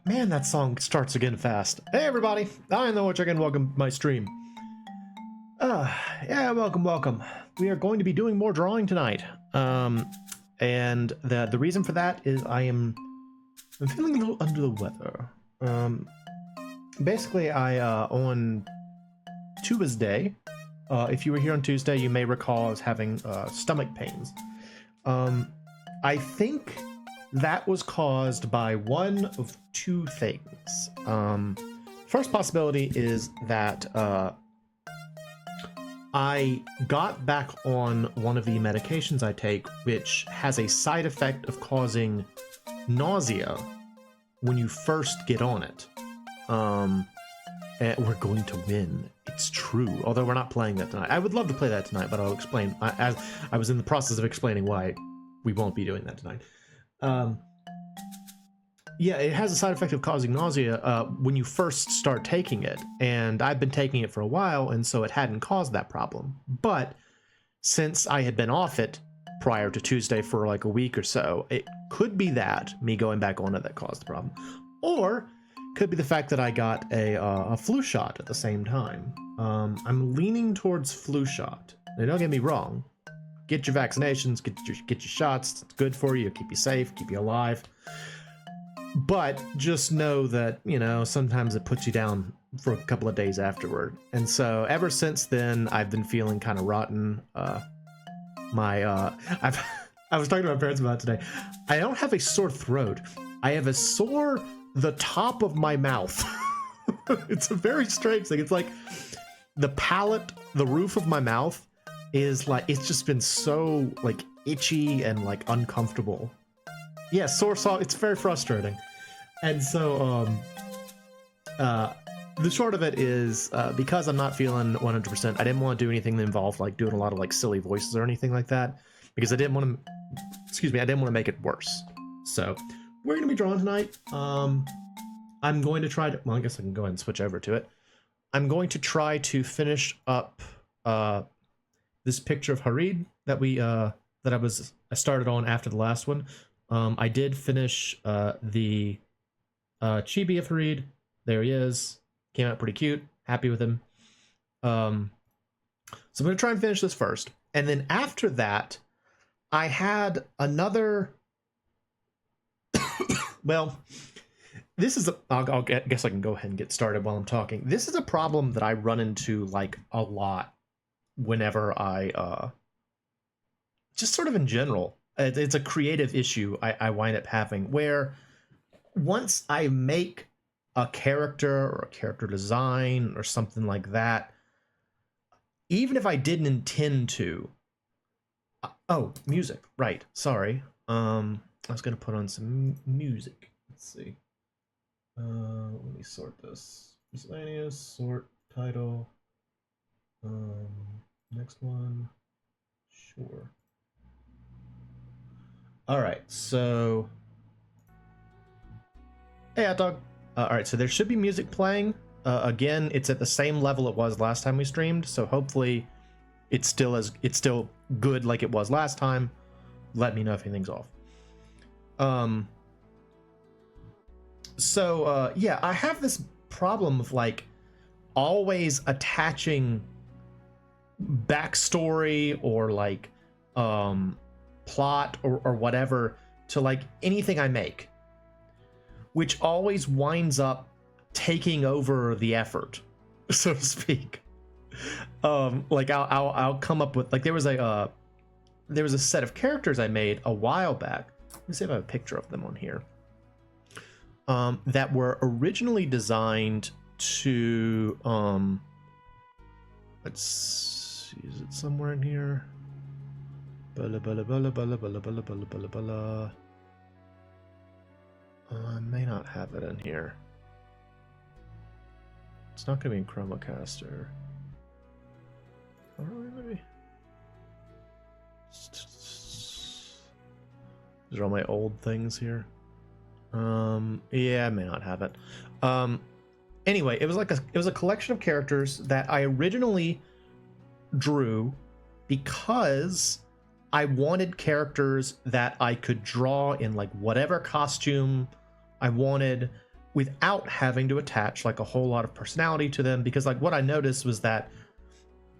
Man, that song starts again fast. Hey everybody, I am the MoeChicken. Welcome to my stream. Yeah, welcome. We are going to be doing more drawing tonight. And the reason for that is I'm feeling a little under the weather. Basically, on Tuesday, if you were here on Tuesday, you may recall I was having stomach pains. I think that was caused by one of two things. First possibility is that I got back on one of the medications I take, which has a side effect of causing nausea when you first get on it. And we're going to win. It's true. Although we're not playing that tonight. I would love to play that tonight, but I'll explain. As I was in the process of explaining why we won't be doing that tonight. Yeah, it has a side effect of causing nausea when you first start taking it, and I've been taking it for a while, and so it hadn't caused that problem. But since I had been off it prior to Tuesday for like a week or so, it could be that me going back on it that caused the problem, or could be the fact that I got a flu shot at the same time. I'm leaning towards flu shot. Now, don't get me wrong. Get your vaccinations, get your shots. It's good for you, keep you safe, keep you alive. But just know that, you know, sometimes it puts you down for a couple of days afterward. And so ever since then, I've been feeling kind of rotten. I was talking to my parents about it today. I don't have a sore throat. I have a sore the top of my mouth. It's a very strange thing. It's like the palate, the roof of my mouth is like, it's just been so like itchy and like uncomfortable. Yeah, sore soft. It's very frustrating. And so the short of it is because I'm not feeling 100%, I didn't want to do anything that involved like doing a lot of like silly voices or anything like that, because I didn't want to, I didn't want to make it worse. So we're going to be drawing tonight. I'm going to try to, well, I guess I can go ahead and switch over to it. I'm going to try to finish up this picture of Harid that I started on after the last one. I did finish the chibi of Harid. There he is. Came out pretty cute. Happy with him. So I'm going to try and finish this first. And then after that, I had another... well, this is... I guess I can go ahead and get started while I'm talking. This is a problem that I run into, like, a lot whenever I... just sort of in general. It's a creative issue I wind up having, where once I make a character or a character design or something like that, even if I didn't intend to... oh, music. Right. Sorry. I was going to put on some music. Let's see. Let me sort this. Miscellaneous, sort, title. Next one. Sure. All right, so... hey, hot dog. All right, so there should be music playing. Again, it's at the same level it was last time we streamed, so hopefully it's still good like it was last time. Let me know if anything's off. Yeah, I have this problem of like always attaching backstory or like plot or whatever to like anything I make, which always winds up taking over the effort, so to speak. Like I'll come up with, like, there was a set of characters I made a while back. Let me see if I have a picture of them on here. That were originally designed to let's see, is it somewhere in here? I may not have it in here. It's not going to be in Chromacaster. Or maybe. These are all my old things here. Yeah, I may not have it. Anyway, it was a collection of characters that I originally drew because I wanted characters that I could draw in like whatever costume I wanted, without having to attach like a whole lot of personality to them. Because like what I noticed was that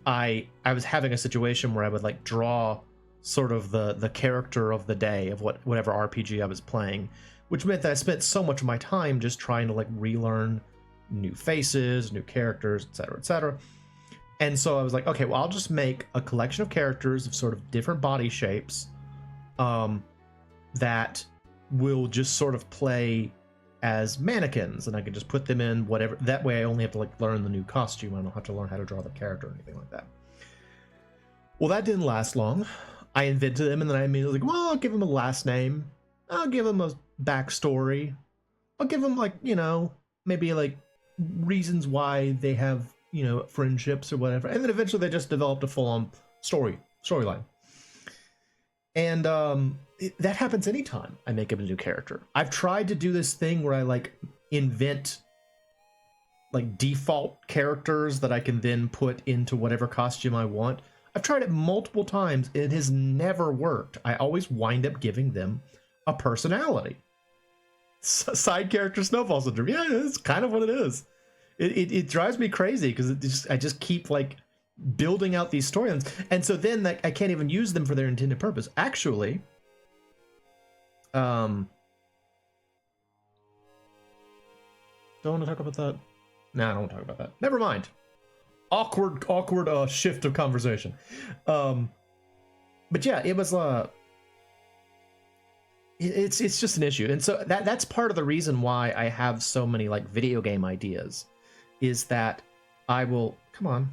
I was having a situation where I would like draw sort of the character of the day of whatever RPG I was playing, which meant that I spent so much of my time just trying to like relearn new faces, new characters, etc., etc. And so I was like, okay, well, I'll just make a collection of characters of sort of different body shapes, that will just sort of play as mannequins, and I can just put them in whatever. That way I only have to like learn the new costume. I don't have to learn how to draw the character or anything like that. Well, that didn't last long. I invented them, and then I immediately like, well, I'll give them a last name. I'll give them a backstory. I'll give them like, you know, maybe like reasons why they have, you know, friendships or whatever. And then eventually they just developed a full-on storyline. And that happens anytime I make up a new character. I've tried to do this thing where I like invent like default characters that I can then put into whatever costume I want. I've tried it multiple times. It has never worked. I always wind up giving them a personality. Side character Snowfall Syndrome. Yeah, that's kind of what it is. It drives me crazy because I just keep like building out these storylines, and so then like I can't even use them for their intended purpose. Actually, don't want to talk about that. No, I don't want to talk about that. Never mind. Awkward shift of conversation. But yeah, it was it's just an issue, and so that's part of the reason why I have so many like video game ideas, is that I will come on.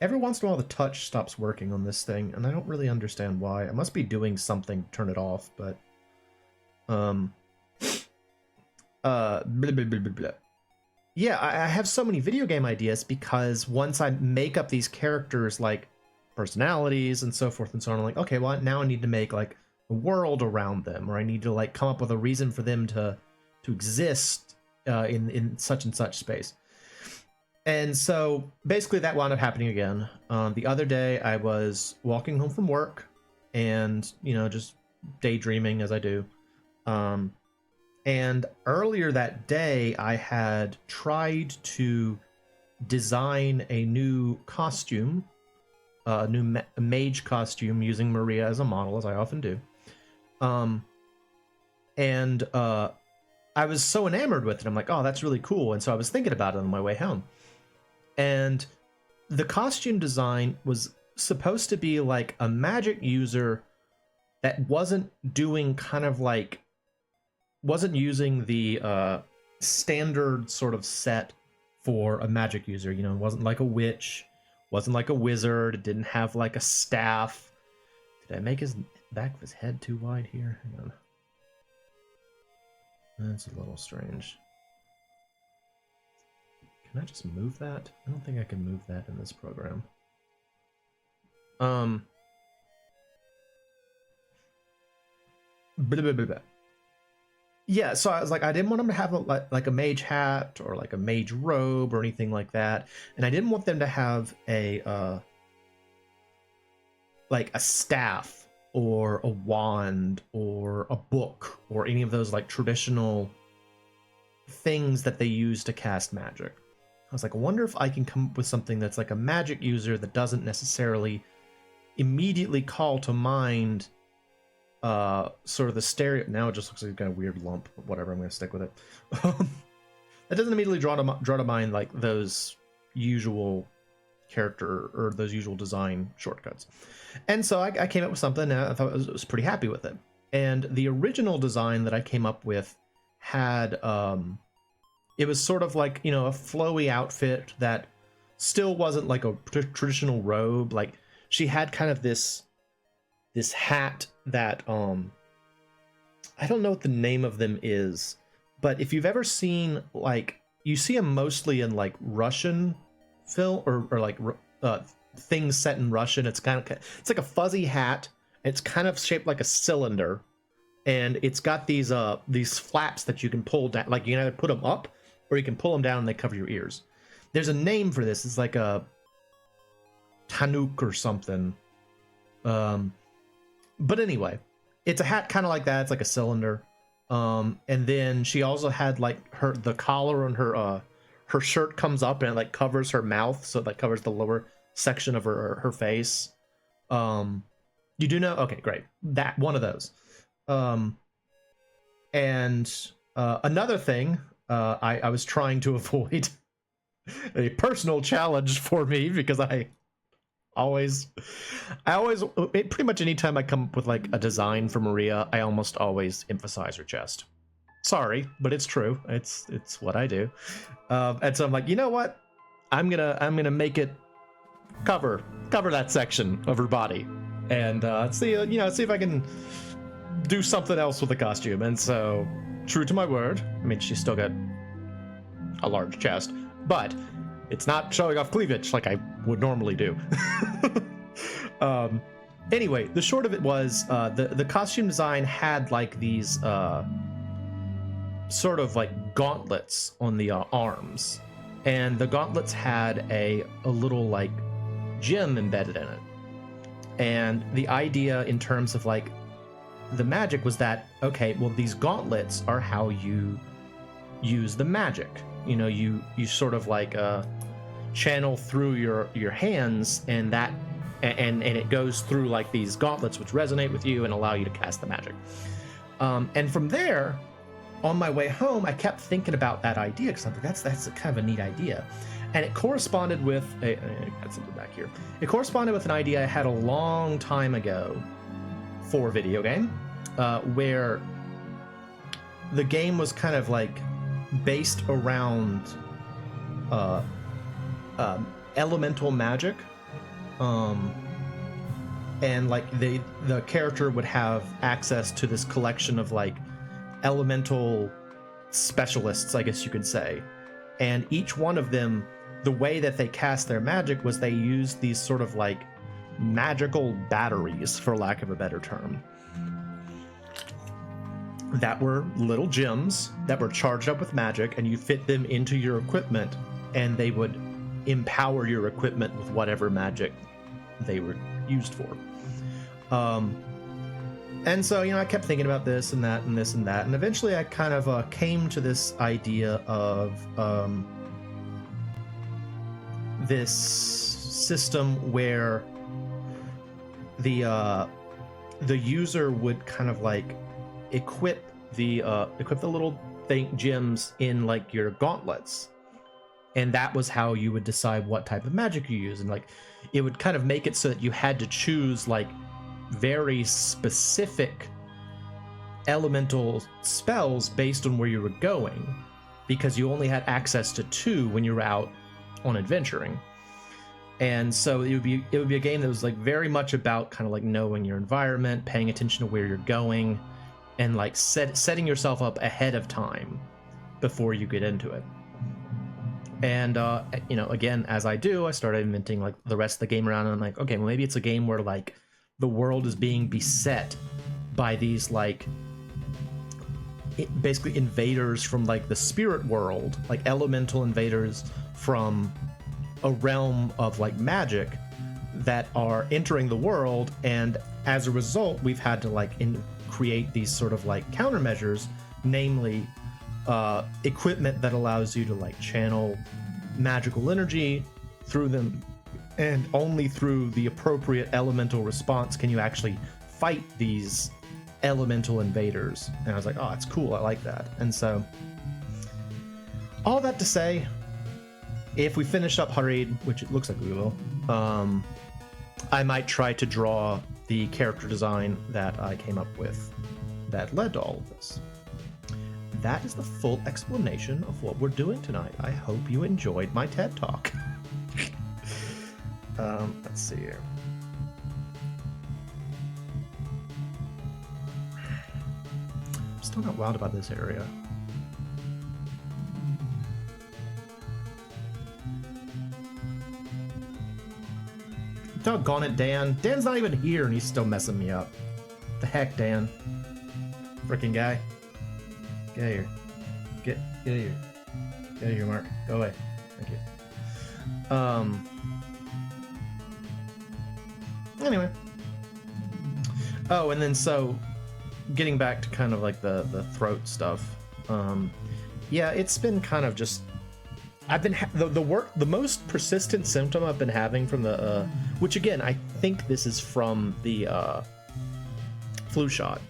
Every once in a while, the touch stops working on this thing, and I don't really understand why. I must be doing something to turn it off, but blah, blah, blah, blah, blah. Yeah, I have so many video game ideas because once I make up these characters like personalities and so forth and so on, I'm like, okay, well now I need to make like a world around them, or I need to like come up with a reason for them to exist in such and such space. And so basically that wound up happening again. The other day I was walking home from work and, you know, just daydreaming as I do. And earlier that day I had tried to design a new costume, a new mage costume using Maria as a model, as I often do. I was so enamored with it. I'm like, oh, that's really cool. And so I was thinking about it on my way home. And the costume design was supposed to be like a magic user that wasn't doing kind of like, wasn't using the standard sort of set for a magic user. You know, it wasn't like a witch, wasn't like a wizard. It didn't have like a staff. Did I make his back of his head too wide here? Hang on. That's a little strange. Can I just move that? I don't think I can move that in this program. Blah, blah, blah, blah. Yeah, so I was like, I didn't want them to have like a mage hat or like a mage robe or anything like that, and I didn't want them to have a like a staff or a wand or a book or any of those like traditional things that they use to cast magic. I was like, I wonder if I can come up with something that's like a magic user that doesn't necessarily immediately call to mind sort of the stereo. Now it just looks like a kind of weird lump, but whatever, I'm going to stick with it. That doesn't immediately draw to mind like those usual character or those usual design shortcuts. And so I came up with something, and I thought I was pretty happy with it. And the original design that I came up with had it was sort of like, you know, a flowy outfit that still wasn't like a traditional robe. Like she had kind of this hat that I don't know what the name of them is, but if you've ever seen, like, you see them mostly in like Russian film or like things set in Russian. It's kind of, it's like a fuzzy hat. It's kind of shaped like a cylinder, and it's got these flaps that you can pull down. Like you can either put them up or you can pull them down and they cover your ears. There's a name for this. It's like a tanuk or something. But anyway, it's a hat kind of like that. It's like a cylinder. And then she also had like the collar on her shirt comes up and it like covers her mouth, so it like covers the lower section of her face. You do know? Okay, great. That one of those. And another thing I was trying to avoid, a personal challenge for me, because I always pretty much anytime I come up with like a design for Maria, I almost always emphasize her chest. Sorry, but it's true. It's what I do. And so I'm like, you know what? I'm gonna make it cover that section of her body, and see if I can do something else with the costume. And so, true to my word, I mean, she's still got a large chest, but it's not showing off cleavage like I would normally do. Anyway, the short of it was the costume design had like these sort of like gauntlets on the arms, and the gauntlets had a little like gem embedded in it. And the idea in terms of like the magic was that, okay, well, these gauntlets are how you use the magic. You know, you sort of like channel through your hands, and that and it goes through like these gauntlets which resonate with you and allow you to cast the magic. And from there, on my way home, I kept thinking about that idea, because I'm like, that's a kind of a neat idea. And it corresponded with I got something back here. It corresponded with an idea I had a long time ago for a video game, where the game was kind of like based around elemental magic, and like the character would have access to this collection of like elemental specialists, I guess you could say, and each one of them, the way that they cast their magic was they used these sort of like magical batteries, for lack of a better term, that were little gems that were charged up with magic, and you fit them into your equipment, and they would empower your equipment with whatever magic they were used for. And so, you know, I kept thinking about this and that and this and that, and eventually I kind of came to this idea of this system where the user would kind of like equip the little gems in like your gauntlets, and that was how you would decide what type of magic you use. And like it would kind of make it so that you had to choose like very specific elemental spells based on where you were going, because you only had access to 2 when you were out on adventuring. And so it would be a game that was like very much about kind of like knowing your environment, paying attention to where you're going, and like setting yourself up ahead of time before you get into it. And you know, again, as I do, I started inventing like the rest of the game around, and I'm like, okay, well, maybe it's a game where like the world is being beset by these like basically invaders from like the spirit world, like elemental invaders from a realm of like magic that are entering the world. And as a result, we've had to like create these sort of like countermeasures, namely equipment that allows you to like channel magical energy through them, and only through the appropriate elemental response can you actually fight these elemental invaders. And I was like, oh, that's cool, I like that. And so all that to say, if we finish up Harid, which it looks like we will, I might try to draw the character design that I came up with that led to all of this. That is the full explanation of what we're doing tonight. I hope you enjoyed my TED Talk. Let's see here. I'm still not wild about this area. Doggone it, Dan. Dan's not even here and he's still messing me up. The heck, Dan? Freaking guy. Get out of here. Get out of here. Get out of here, Mark. Go away. Thank you. Anyway. Oh, and then so getting back to kind of like the throat stuff. Yeah, it's been kind of just. I've been the most persistent symptom I've been having from the which again I think this is from the flu shot.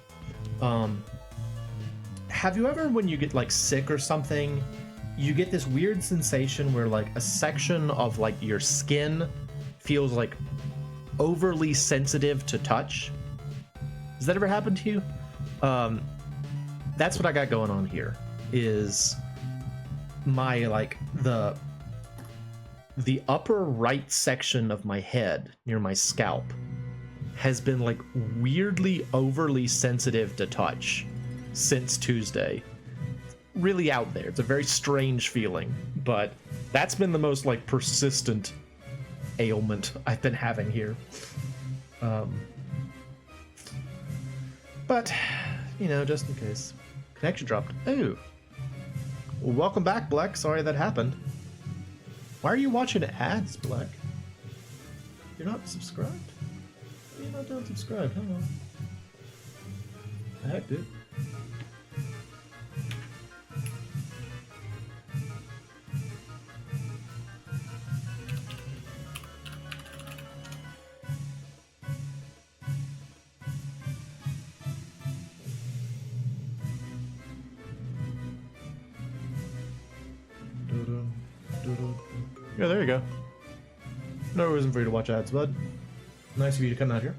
Have you ever, when you get like sick or something, you get this weird sensation where like a section of like your skin feels like overly sensitive to touch? Has that ever happened to you? That's what I got going on here. Is my like the upper right section of my head near my scalp has been like weirdly overly sensitive to touch since Tuesday. Really out there. It's a very strange feeling, but that's been the most like persistent ailment I've been having here. But you know, just in case. Connection dropped. Oh. Well, welcome back, Black. Sorry that happened. Why are you watching ads, Black? You're not subscribed? You're not done subscribed, huh? The heck, dude? Yeah, there you go. No reason for you to watch ads, bud. Nice of you to come out here.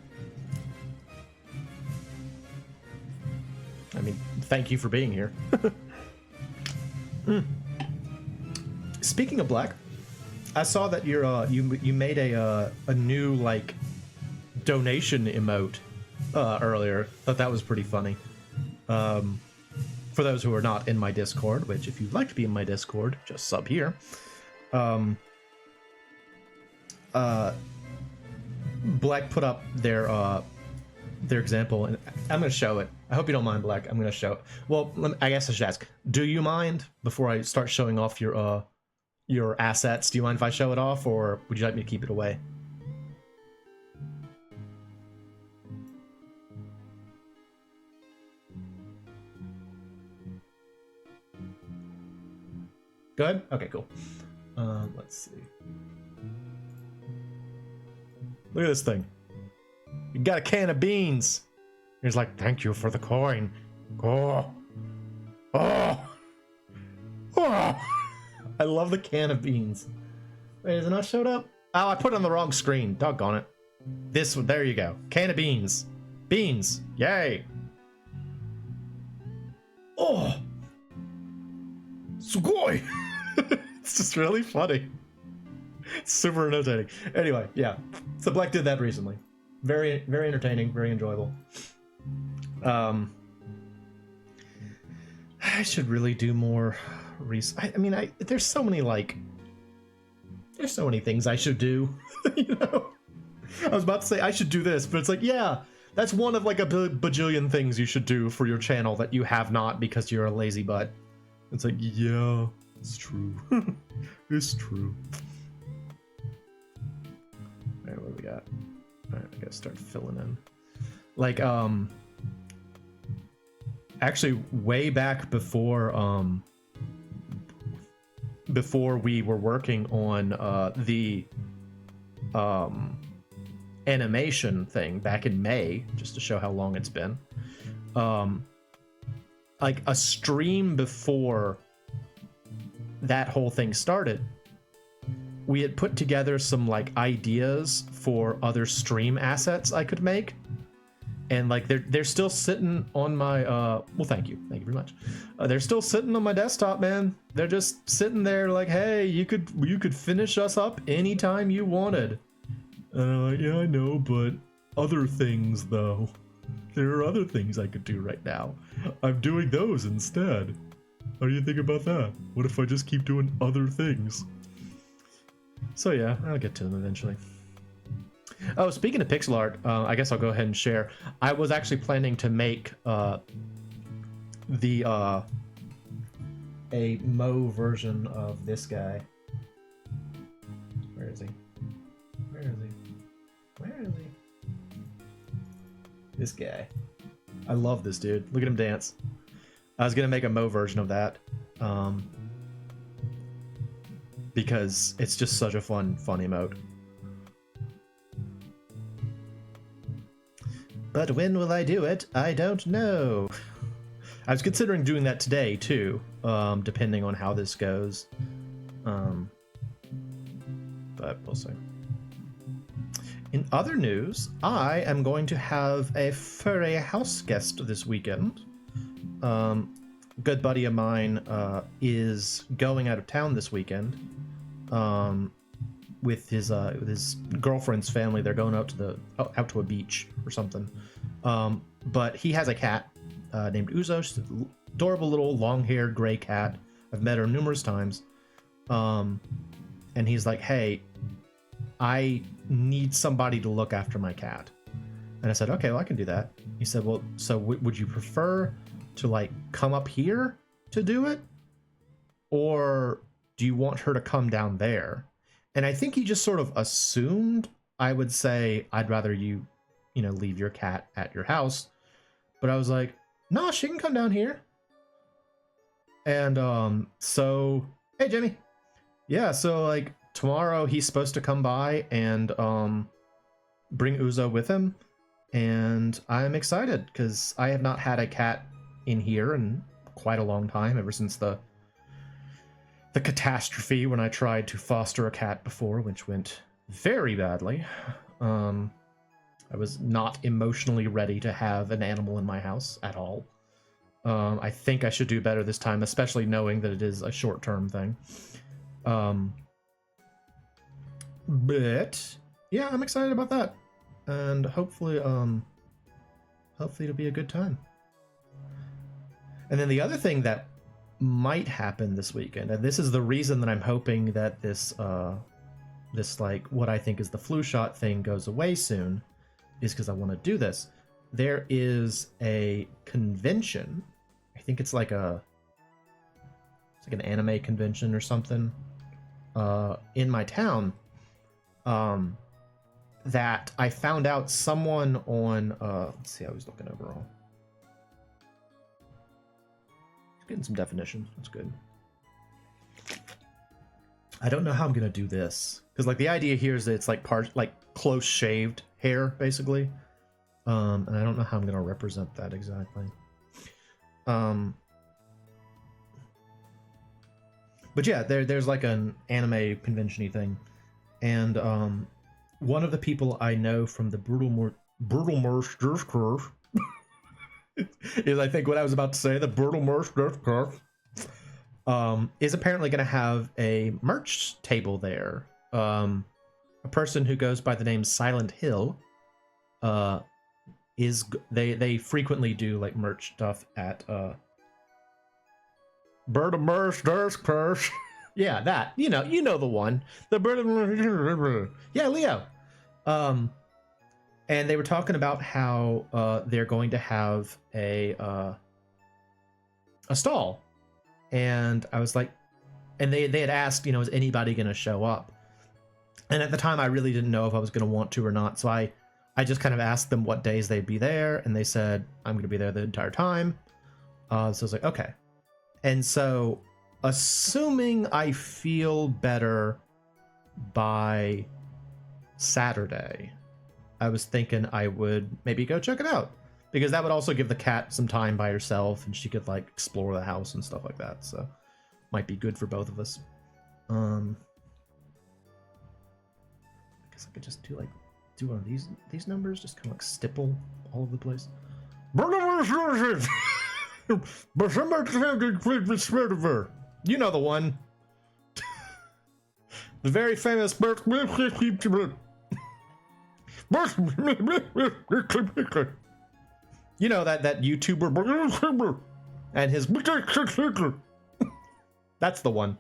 I mean, thank you for being here. Speaking of Black, I saw that you're you made a new like donation emote earlier. Thought that was pretty funny. For those who are not in my Discord, which if you'd like to be in my Discord, just sub here. Black put up their example, and I'm gonna show it. I hope you don't mind, Black. I'm gonna show it. Well, I guess I should ask: do you mind before I start showing off your assets? Do you mind if I show it off, or would you like me to keep it away? Go ahead. Okay, cool. Let's see. Look at this thing. You got a can of beans. He's like, thank you for the coin. Oh. Oh. Oh. I love the can of beans. Wait, is it not showed up? Oh, I put it on the wrong screen. Doggone it. This one. There you go. Can of beans. Beans. Yay. Oh. Sugoi. It's just really funny. It's super entertaining. Anyway, yeah. So Black did that recently. Very, very entertaining, very enjoyable. I should really do more I mean, there's so many there's so many things I should do. You know? I was about to say I should do this, but it's like, yeah, that's one of like a bajillion things you should do for your channel that you have not because you're a lazy butt. It's like, yeah, it's true. It's true. Alright, what do we got? Alright, I gotta start filling in. Like, actually, way back before we were working on the animation thing back in May, just to show how long it's been. Like a stream before that whole thing started, we had put together some like ideas for other stream assets I could make, and like they're still sitting on my well, thank you very much. They're still sitting on my desktop, man. They're just sitting there like, hey, you could finish us up anytime you wanted. And I'm like, yeah, I know, but other things though. There are other things I could do right now. I'm doing those instead. How do you think about that? What if I just keep doing other things? So yeah, I'll get to them eventually. Oh, speaking of pixel art, I guess I'll go ahead and share. I was actually planning to make a Moe version of this guy. Where is he? Where is he? Where is he? This guy. I love this dude. Look at him dance. I was gonna make a Mo version of that, because it's just such a fun emote. But when will I do it? I don't know. I was considering doing that today too, depending on how this goes. But we'll see. In other news, I am going to have a furry house guest this weekend. Good buddy of mine is going out of town this weekend with his girlfriend's family. They're going out to a beach or something. But he has a cat named Uzo. She's an adorable little long-haired gray cat. I've met her numerous times. And he's like, hey, I need somebody to look after my cat. And I said, okay, well, I can do that. He said, well, so would you prefer to like come up here to do it? Or do you want her to come down there? And I think he just sort of assumed I would say, I'd rather you leave your cat at your house. But I was like, no, she can come down here. And so, hey, Jimmy. Yeah, so like tomorrow he's supposed to come by and bring Uzo with him. And I'm excited because I have not had a cat in here in quite a long time, ever since the catastrophe when I tried to foster a cat before, which went very badly. I was not emotionally ready to have an animal in my house at all. I think I should do better this time, especially knowing that it is a short-term thing. But yeah, I'm excited about that, and hopefully it'll be a good time. And then the other thing that might happen this weekend, and this is the reason that I'm hoping that this like what I think is the flu shot thing goes away soon, is because I want to do this. There is a convention. I think it's like an anime convention or something in my town that I found out someone on let's see, I was looking overall. Getting some definition. That's good. I don't know how I'm gonna do this because like the idea here is that it's like close shaved hair basically, and I don't know how I'm gonna represent that exactly. But yeah, there's like an anime convention-y thing, and one of the people I know from the brutal Merch curve is, I think, what I was about to say. The brutal merch curve is apparently going to have a merch table there. A person who goes by the name Silent Hill they frequently do like merch stuff at Bird of Merch curve. Yeah, that you know the one, the Bird of yeah, Leo. And they were talking about how they're going to have a stall, and I was like, and they had asked, is anybody going to show up? And at the time, I really didn't know if I was going to want to or not, so I just kind of asked them what days they'd be there, and they said I'm going to be there the entire time. So I was like, okay. And so, assuming I feel better by Saturday, I was thinking I would maybe go check it out, because that would also give the cat some time by herself and she could like explore the house and stuff like that. So might be good for both of us. I guess I could just do one of these numbers, just kind of like stipple all over the place. You know the one. The very famous you know that YouTuber and his that's the one.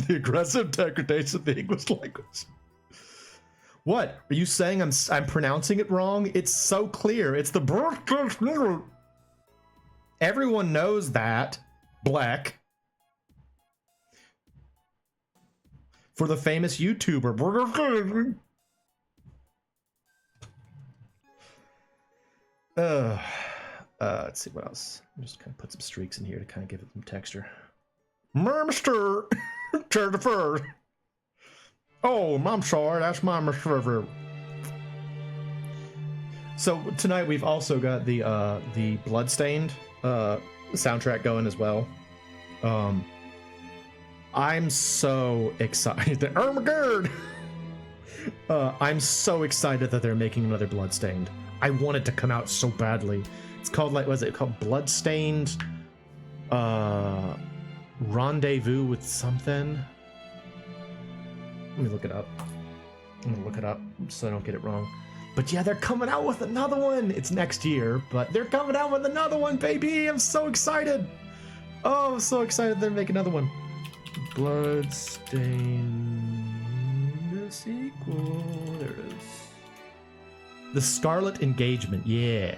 The aggressive degradation of the English language. What are you saying? I'm pronouncing it wrong? It's so clear. It's the everyone knows that. Black. For the famous YouTuber. Let's see what else. Just kind of put some streaks in here to kind of give it some texture. Mr. Turn the fur. Oh, I'm sorry. That's my Mr. So tonight we've also got the Bloodstained soundtrack going as well. I'm so excited. Oh my god! I'm so excited that they're making another Bloodstained. I want it to come out so badly. It's called, like, was it called Bloodstained Rendezvous with something? Let me look it up. I'm gonna look it up so I don't get it wrong. But yeah, they're coming out with another one. It's next year, but they're coming out with another one, baby. I'm so excited. Oh, I'm so excited they're making another one. Bloodstained sequel. There it is. The Scarlet Engagement. Yeah.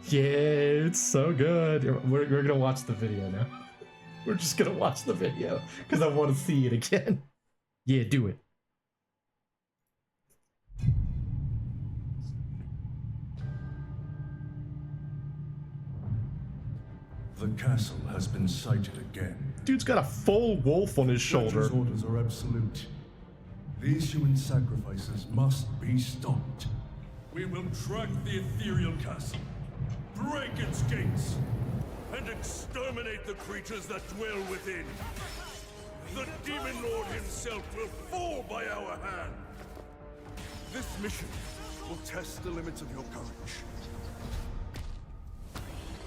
Yeah, it's so good. We're gonna watch the video now. We're just gonna watch the video because I want to see it again. Yeah, do it. The castle has been sighted again. Dude's got a full wolf on his shoulder. Judge's orders are absolute. These human sacrifices must be stopped. We will track the ethereal castle, break its gates, and exterminate the creatures that dwell within. The Demon Lord himself will fall by our hand. This mission will test the limits of your courage.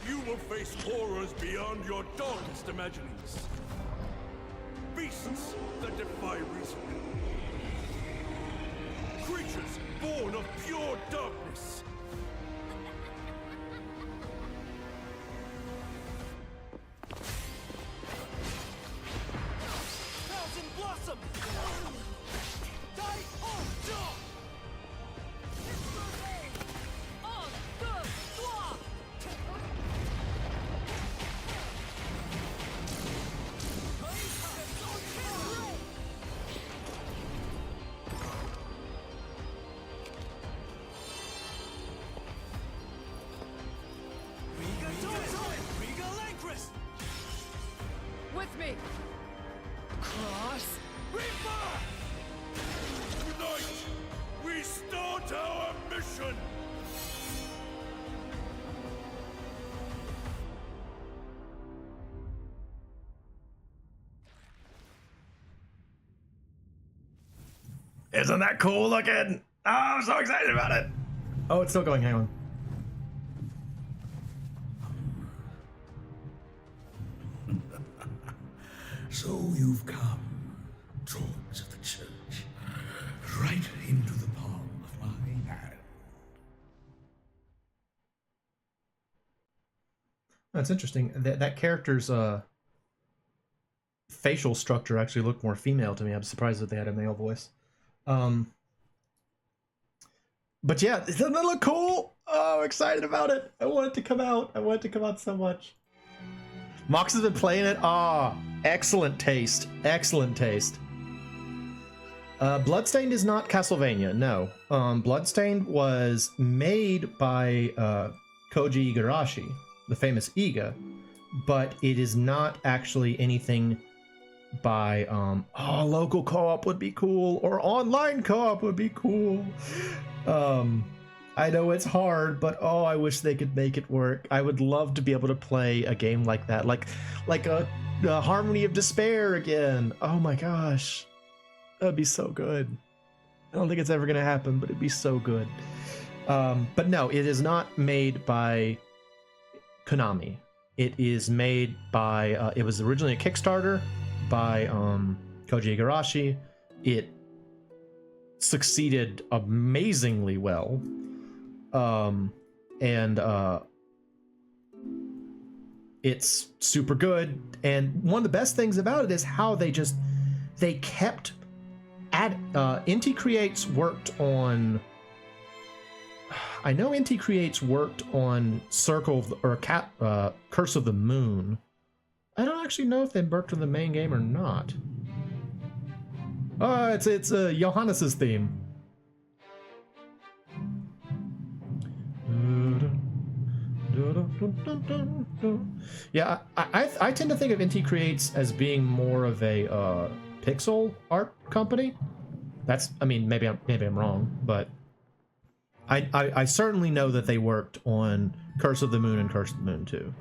You will face horrors beyond your darkest imaginings. Beasts that defy reason. Creatures born of pure darkness. Thousand Blossom! Die on Dawn! With me! Cross! Reaper! Tonight, we start our mission! Isn't that cool looking? Oh, I'm so excited about it. Oh, it's still going. Hang on. So you've come, dogs of the church, right into the palm of my hand. That's interesting. That character's facial structure actually looked more female to me. I'm surprised that they had a male voice. But yeah, doesn't that look cool? Oh, I'm excited about it. I want it to come out. I want it to come out so much. Mox has been playing it. Ah, excellent taste. Excellent taste. Bloodstained is not Castlevania, no. Bloodstained was made by Koji Igarashi, the famous Iga, but it is not actually anything by local co-op would be cool, or online co-op would be cool. I know it's hard, but oh, I wish they could make it work. I would love to be able to play a game like that, like a Harmony of Despair again. Oh my gosh, that'd be so good. I don't think it's ever gonna happen, but it'd be so good. But no, it is not made by Konami. It is made by it was originally a Kickstarter by Koji Igarashi. It succeeded amazingly well, and it's super good. And one of the best things about it is how they kept Inti Creates worked on. I know Inti Creates worked on Curse of the Moon. I don't actually know if they worked on the main game or not. Oh, it's Johannes's theme. Yeah, I tend to think of Inti Creates as being more of a pixel art company. That's, I mean, maybe I'm wrong, but I certainly know that they worked on Curse of the Moon and Curse of the Moon 2.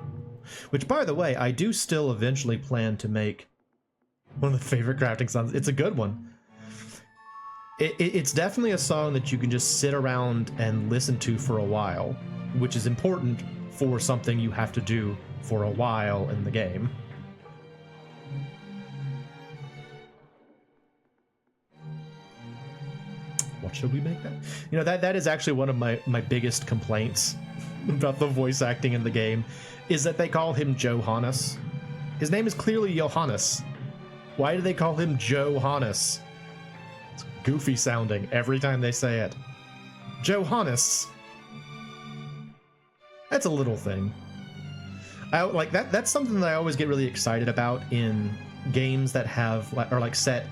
Which, by the way, I do still eventually plan to make one of the favorite crafting songs. It's a good one. It's definitely a song that you can just sit around and listen to for a while, which is important for something you have to do for a while in the game. What should we make that? You know, that is actually one of my biggest complaints about the voice acting in the game, is that they call him Johannes. His name is clearly Johannes. Why do they call him Johannes? It's goofy sounding every time they say it. Johannes. That's a little thing. I like that. That's something that I always get really excited about in games that have like set.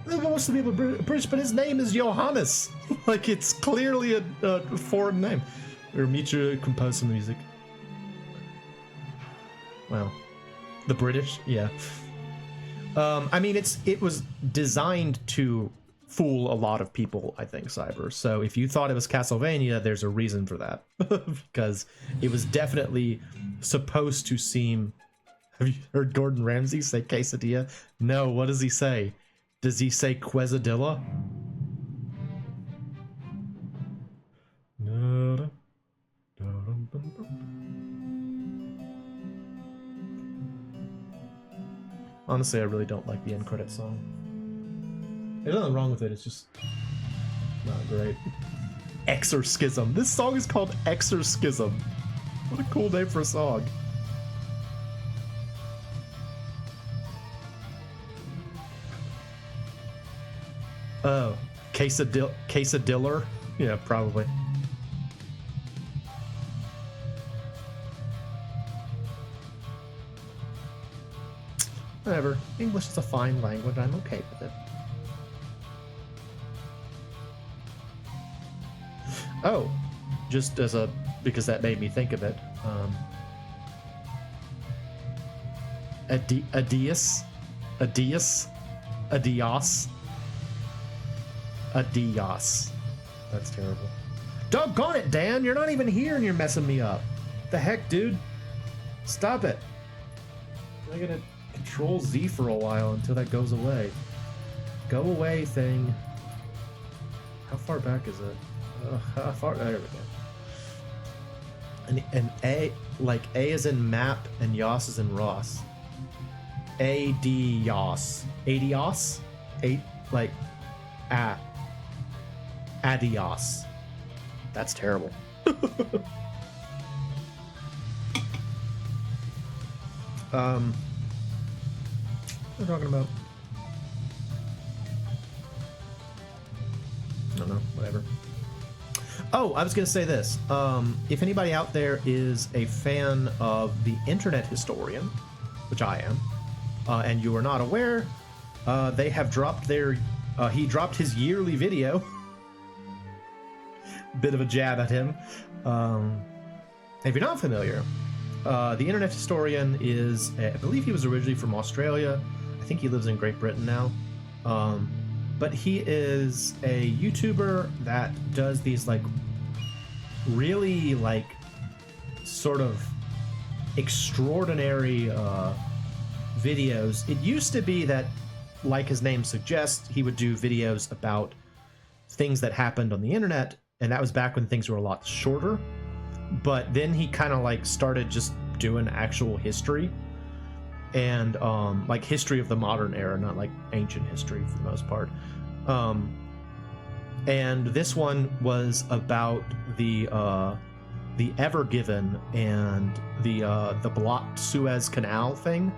Most of the people are British, but his name is Johannes. Like, it's clearly a foreign name. Or Mitra composed some music. Well, the British, yeah. I mean, it was designed to fool a lot of people, I think, Cyber. So if you thought it was Castlevania, there's a reason for that. Because it was definitely supposed to seem... Have you heard Gordon Ramsay say quesadilla? No, what does he say? Does he say quesadilla? Honestly, I really don't like the end credit song. There's nothing wrong with it, it's just not great. Exorcism. This song is called Exorcism. What a cool name for a song. Oh, quesadiller? Yeah, probably. Whatever. English is a fine language. I'm okay with it. Oh, just as a... because that made me think of it. Adios? That's terrible. Doggone it, Dan! You're not even here and you're messing me up. The heck, dude? Stop it. I'm gonna Control Z for a while until that goes away. Go away, thing. How far back is it? How far? There we go. And A, like A is in map and Yos is in Ross. Adios. Adios? Like Adios. That's terrible. What are we talking about? I don't know, whatever. Oh, I was gonna say this. If anybody out there is a fan of the Internet Historian, which I am, and you are not aware, they have dropped their... he dropped his yearly video. Bit of a jab at him. If you're not familiar, the Internet Historian is... I believe he was originally from Australia. I think he lives in Great Britain now. But he is a YouTuber that does these, like, really, like, sort of extraordinary videos. It used to be that, like his name suggests, he would do videos about things that happened on the internet, and that was back when things were a lot shorter. But then he kind of, like, started just doing actual history. And like history of the modern era, not like ancient history for the most part. And this one was about the Ever Given and the blocked Suez Canal thing.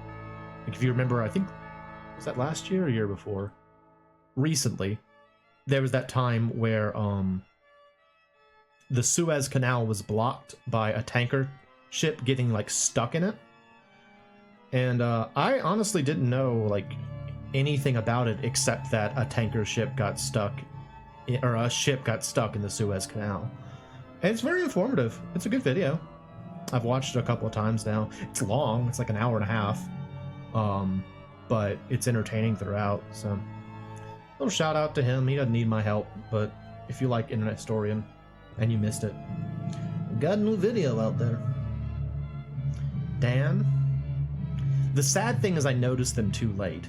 Like, if you remember, I think, was that last year or year before? Recently, there was that time where the Suez Canal was blocked by a tanker ship getting, like, stuck in it. And I honestly didn't know, like, anything about it except that a tanker ship got stuck, or a ship got stuck in the Suez Canal. And it's very informative. It's a good video. I've watched it a couple of times now. It's long. It's like an hour and a half. But it's entertaining throughout. So, little shout out to him. He doesn't need my help. But if you like Internet Historian and you missed it, got a new video out there. Dan. The sad thing is I noticed them too late.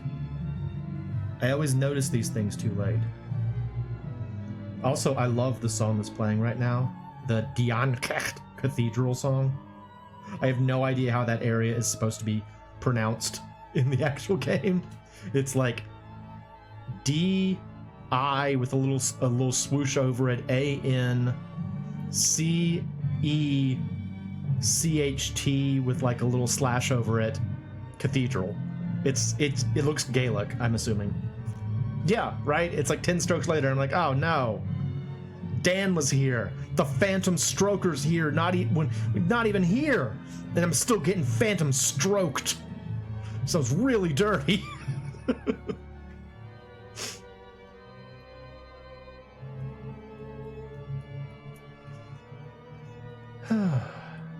I always notice these things too late. Also, I love the song that's playing right now. The Diankert Cathedral song. I have no idea how that area is supposed to be pronounced in the actual game. It's like D-I with a little swoosh over it, A-N-C-E-C-H-T with like a little slash over it. Cathedral. It looks Gaelic, I'm assuming. Yeah, right? It's like 10 strokes later, I'm like, oh no. Dan was here. The Phantom Stroker's here, not even here. And I'm still getting Phantom Stroked. So it's really dirty.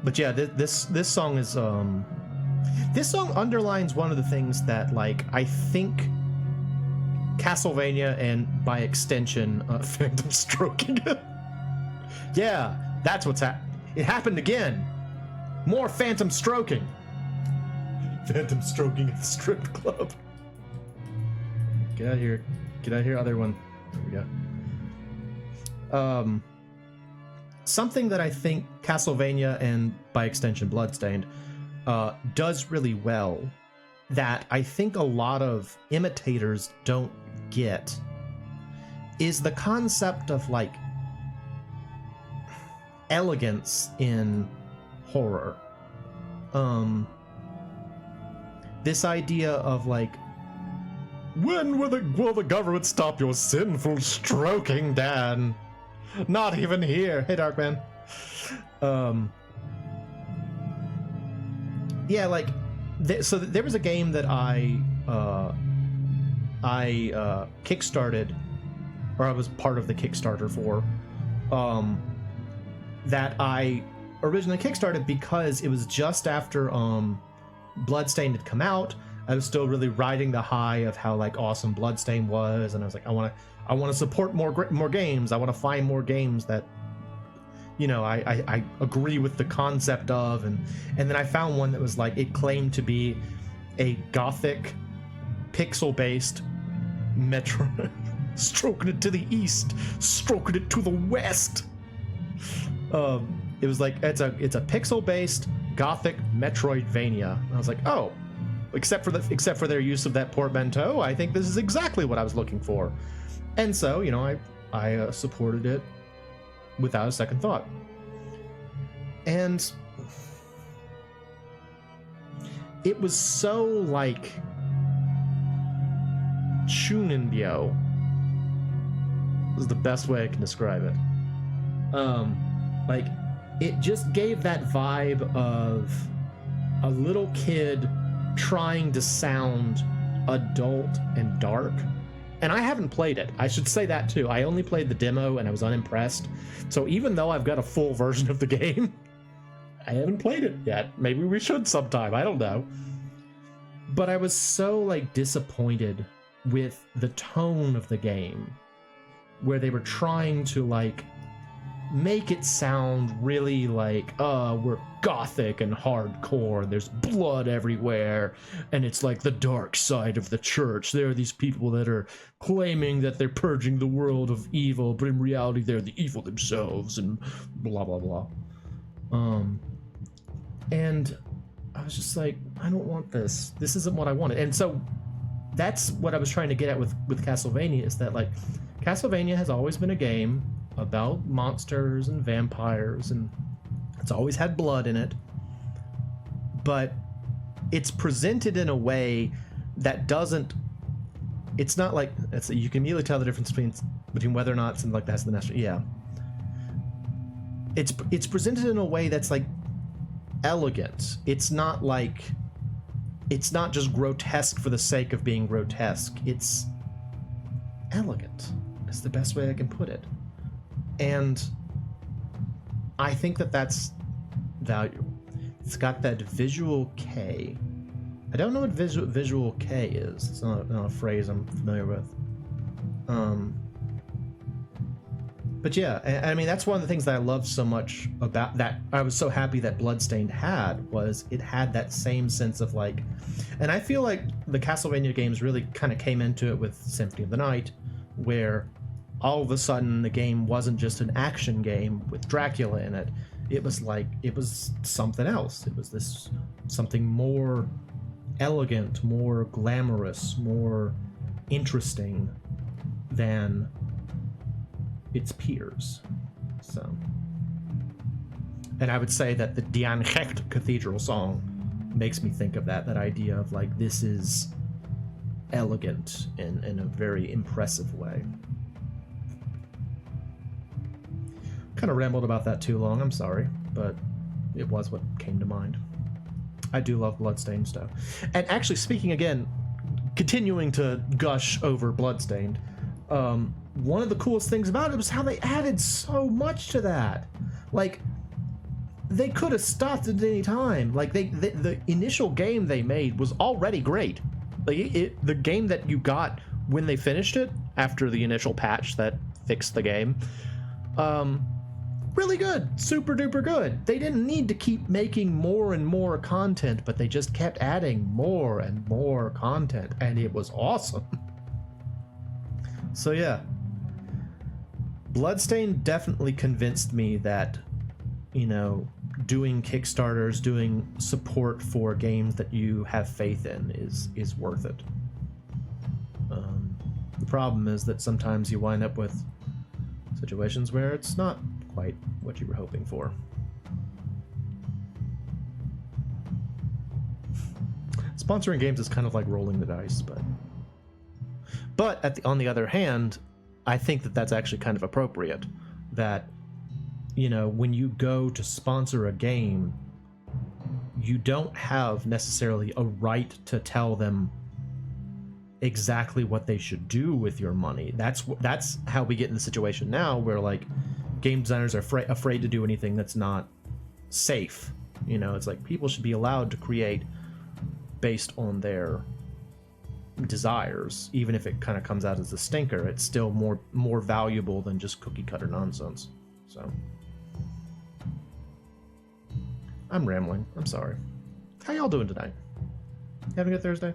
But yeah, this song is this song underlines one of the things that, like, I think Castlevania and by extension Phantom Stroking. Yeah, that's what's it happened again. More Phantom Stroking. Phantom Stroking at the strip club. Get out of here. Get out of here, other one. There we go. Something that I think Castlevania and by extension Bloodstained does really well, that I think a lot of imitators don't get, is the concept of like elegance in horror. This idea of like, when will the government stop your sinful stroking, Dan? Not even here. Hey, Darkman. Yeah, like, so there was a game that I kickstarted, or I was part of the Kickstarter for, that I originally kickstarted because it was just after Bloodstained had come out. I was still really riding the high of how like awesome Bloodstained was, and I was like, I want to support more games. I want to find more games that, you know, I agree with the concept of, and then I found one that was like, it claimed to be a gothic pixel-based Metro, stroking it to the east, stroking it to the west. It was like, it's a pixel-based gothic Metroidvania. And I was like, oh, except for their use of that portmanteau, I think this is exactly what I was looking for. And so, you know, I supported it without a second thought. And it was so like Chunibyo is the best way I can describe it. Like, it just gave that vibe of a little kid trying to sound adult and dark. And I haven't played it. I should say that too. I only played the demo and I was unimpressed. So even though I've got a full version of the game, I haven't played it yet. Maybe we should sometime. I don't know. But I was so like disappointed with the tone of the game, where they were trying to like make it sound really like, we're gothic and hardcore, and there's blood everywhere, and it's like the dark side of the church. There are these people that are claiming that they're purging the world of evil, but in reality they're the evil themselves, and blah blah blah. And I was just like, I don't want this. This isn't what I wanted. And so that's what I was trying to get at with Castlevania, is that like Castlevania has always been a game about monsters and vampires, and it's always had blood in it, but it's presented in a way that doesn't, it's not like, you can immediately tell the difference between whether or not it's in like that's the national, yeah. It's presented in a way that's like elegant. It's not like, it's not just grotesque for the sake of being grotesque. It's elegant. That's the best way I can put it. And I think that that's valuable. It's got that visual K. I don't know what visual K is. It's not a phrase I'm familiar with. But yeah, I mean, that's one of the things that I love so much about that. I was so happy that Bloodstained had, was it had that same sense of like, and I feel like the Castlevania games really kind of came into it with Symphony of the Night, where all of a sudden the game wasn't just an action game with Dracula in it. It was like, it was something else. It was this something more elegant, more glamorous, more interesting than its peers. So, and I would say that the Dian Hecht Cathedral song makes me think of that idea of like, this is elegant in a very impressive way. Kind of rambled about that too long, I'm sorry, but it was what came to mind. I do love Bloodstained stuff. And actually, speaking again, continuing to gush over Bloodstained, one of the coolest things about it was how they added so much to that. Like, they could have stopped at any time. Like, the initial game they made was already great. Like, the game that you got when they finished it, after the initial patch that fixed the game, really good, super duper good. They didn't need to keep making more and more content, but they just kept adding more and more content, and it was awesome. So yeah, Bloodstained definitely convinced me that, you know, doing Kickstarters, doing support for games that you have faith in is worth it. The problem is that sometimes you wind up with situations where it's not quite what you were hoping for. Sponsoring games is kind of like rolling the dice, but on the other hand, I think that that's actually kind of appropriate. That, you know, when you go to sponsor a game, you don't have necessarily a right to tell them exactly what they should do with your money. That's how we get in the situation now, where like game designers are afraid to do anything that's not safe. You know, it's like people should be allowed to create based on their desires, even if it kind of comes out as a stinker. It's still more valuable than just cookie cutter nonsense. So I'm rambling. I'm sorry. How y'all doing tonight? Having a good Thursday?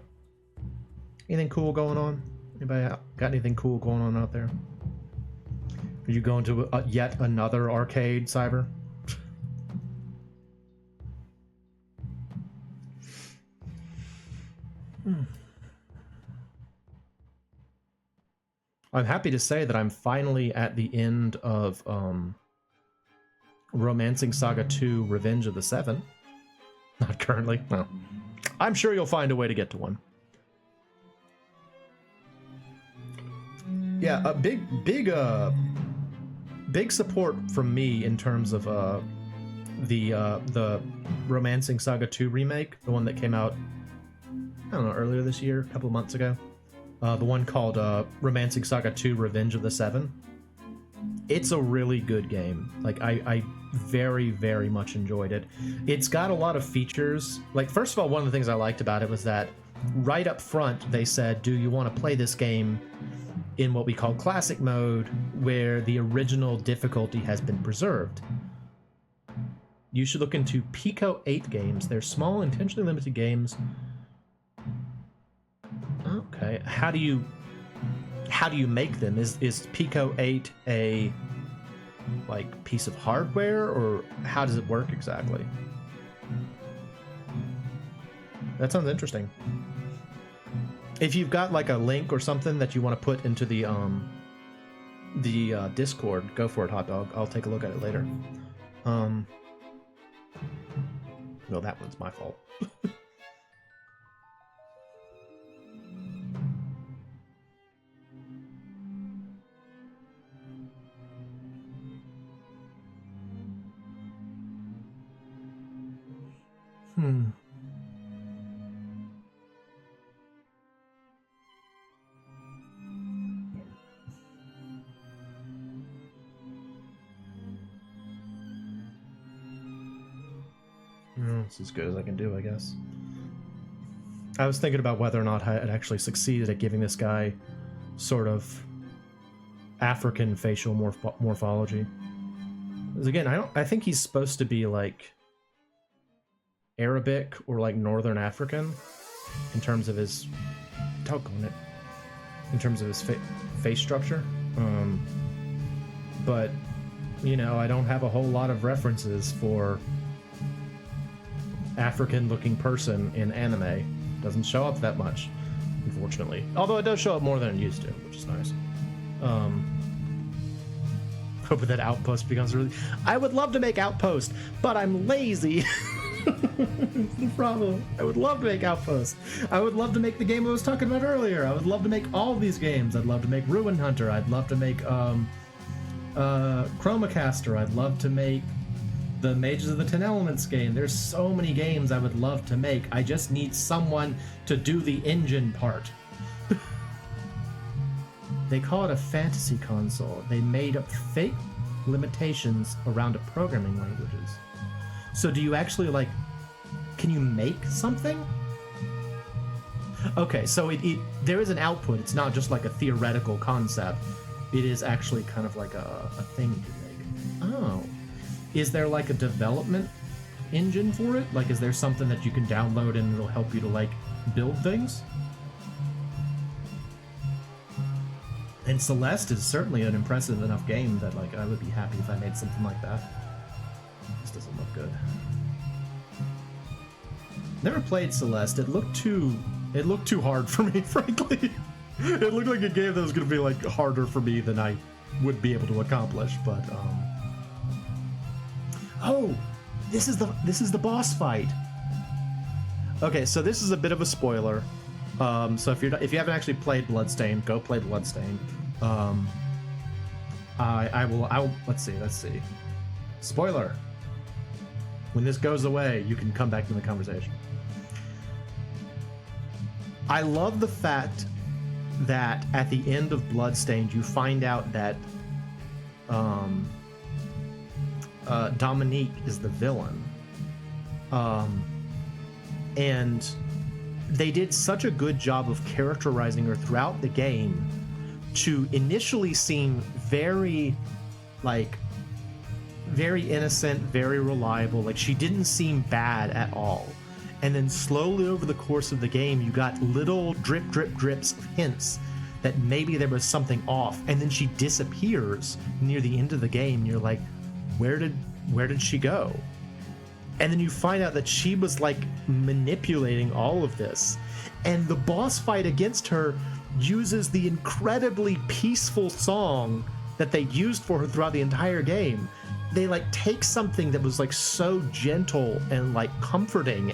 Anything cool going on? Anybody got anything cool going on out there? Are you going to yet another arcade, Cyber? I'm happy to say that I'm finally at the end of Romancing Saga 2 Revenge of the Seven. Not currently. Well, I'm sure you'll find a way to get to one. Yeah, a big support from me in terms of the Romancing Saga 2 remake, the one that came out, I don't know, earlier this year, a couple of months ago. The one called Romancing Saga 2 Revenge of the Seven. It's a really good game. Like, I very, very much enjoyed it. It's got a lot of features. Like, first of all, one of the things I liked about it was that right up front, they said, do you want to play this game in what we call classic mode, where the original difficulty has been preserved? You should look into Pico 8 games. They're small, intentionally limited games. Okay, how do you make them? Is Pico 8 a like piece of hardware, or how does it work exactly? That sounds interesting. If you've got like a link or something that you want to put into the Discord, go for it, Hot Dog. I'll take a look at it later. No, that one's my fault. It's as good as I can do, I guess. I was thinking about whether or not I had actually succeeded at giving this guy sort of African facial morphology. Because again, I think he's supposed to be like Arabic or like Northern African in terms of his in terms of his face structure. But you know, I don't have a whole lot of references for African-looking person in anime. Doesn't show up that much, unfortunately. Although it does show up more than it used to, which is nice. Hope that Outpost becomes really... I would love to make Outpost, but I'm lazy. It's the problem. I would love to make Outpost. I would love to make the game I was talking about earlier. I would love to make all these games. I'd love to make Ruin Hunter. I'd love to make Chromacaster. I'd love to make the Mages of the Ten Elements game. There's so many games I would love to make. I just need someone to do the engine part. They call it a fantasy console. They made up fake limitations around the programming languages. So do you actually, like, can you make something? Okay, so there is an output. It's not just like a theoretical concept. It is actually kind of like a thing you can make. Oh. Is there like a development engine for it? Like, is there something that you can download and it'll help you to like build things? And Celeste is certainly an impressive enough game that like I would be happy if I made something like that. This doesn't look good. Never played Celeste. It looked too hard for me, frankly. It looked like a game that was gonna be like harder for me than I would be able to accomplish, but oh, this is the boss fight. Okay, so this is a bit of a spoiler. So if you haven't actually played Bloodstained, go play Bloodstained. I will. Let's see. Spoiler. When this goes away, you can come back to the conversation. I love the fact that at the end of Bloodstained, you find out that Dominique is the villain. And they did such a good job of characterizing her throughout the game to initially seem very innocent, very reliable. Like, she didn't seem bad at all. And then slowly over the course of the game, you got little drips of hints that maybe there was something off. And then she disappears near the end of the game. You're like, where did she go? And then you find out that she was like manipulating all of this. And the boss fight against her uses the incredibly peaceful song that they used for her throughout the entire game. They like take something that was like so gentle and like comforting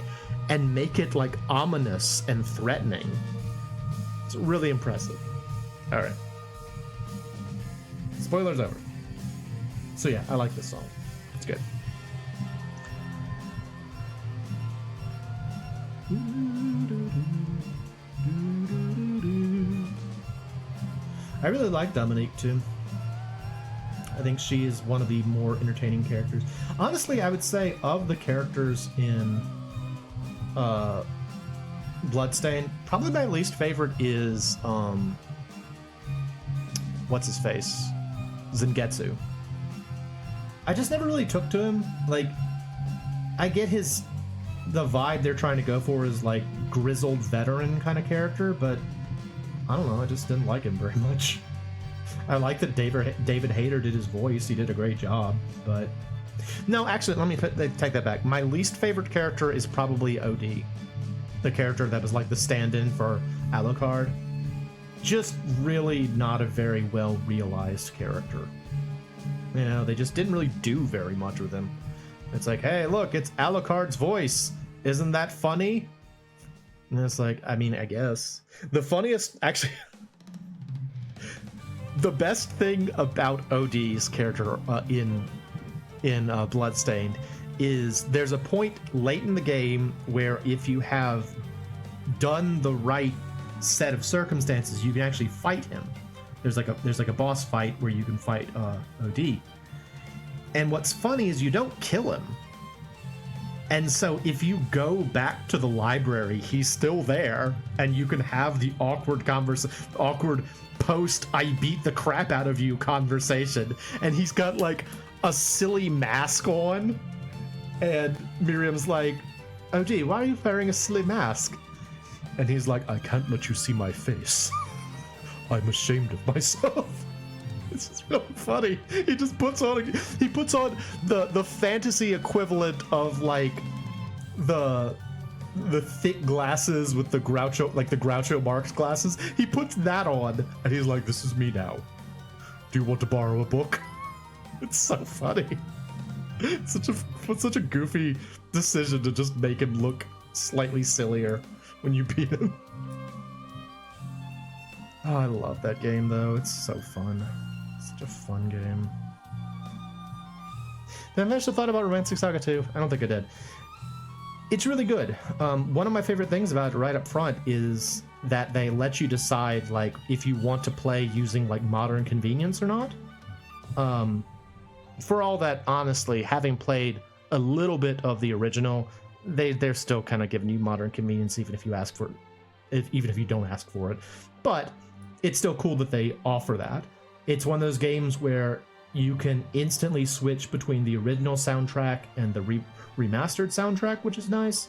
and make it like ominous and threatening. It's really impressive. All right. Spoilers over. So yeah, I like this song. It's good. I really like Dominique too. I think she is one of the more entertaining characters. Honestly, I would say of the characters in Bloodstained, probably my least favorite is what's his face? Zangetsu. I just never really took to him. Like, I get the vibe they're trying to go for is like grizzled veteran kind of character, but I don't know, I just didn't like him very much. I like that David Hayter did his voice. He did a great job, but no, actually, let me take that back. My least favorite character is probably OD, the character that was like the stand-in for Alucard. Just really not a very well realized character. You know, they just didn't really do very much with him. It's like, hey, look, it's Alucard's voice. Isn't that funny? And it's like, I mean, I guess. The funniest, actually, the best thing about OD's character in Bloodstained is there's a point late in the game where if you have done the right set of circumstances, you can actually fight him. There's like a boss fight where you can fight OD. And what's funny is you don't kill him. And so if you go back to the library, he's still there, and you can have the awkward post "I beat the crap out of you" conversation. And he's got like a silly mask on, and Miriam's like, "Oh gee, why are you wearing a silly mask?" And he's like, "I can't let you see my face. I'm ashamed of myself." This is really funny. He just puts on the fantasy equivalent of like the thick glasses with the Groucho Marx glasses. He puts that on and he's like, "This is me now. Do you want to borrow a book?" It's so funny. It's such a goofy decision to just make him look slightly sillier when you beat him. Oh, I love that game though. It's so fun. Such a fun game. Did I mention the thought about Romancing Saga 2? I don't think I did. It's really good. One of my favorite things about it right up front is that they let you decide like if you want to play using like modern convenience or not. For all that, honestly, having played a little bit of the original, they're still kind of giving you modern convenience even if you ask for it, even if you don't ask for it. But it's still cool that they offer that. It's one of those games where you can instantly switch between the original soundtrack and the remastered soundtrack, which is nice.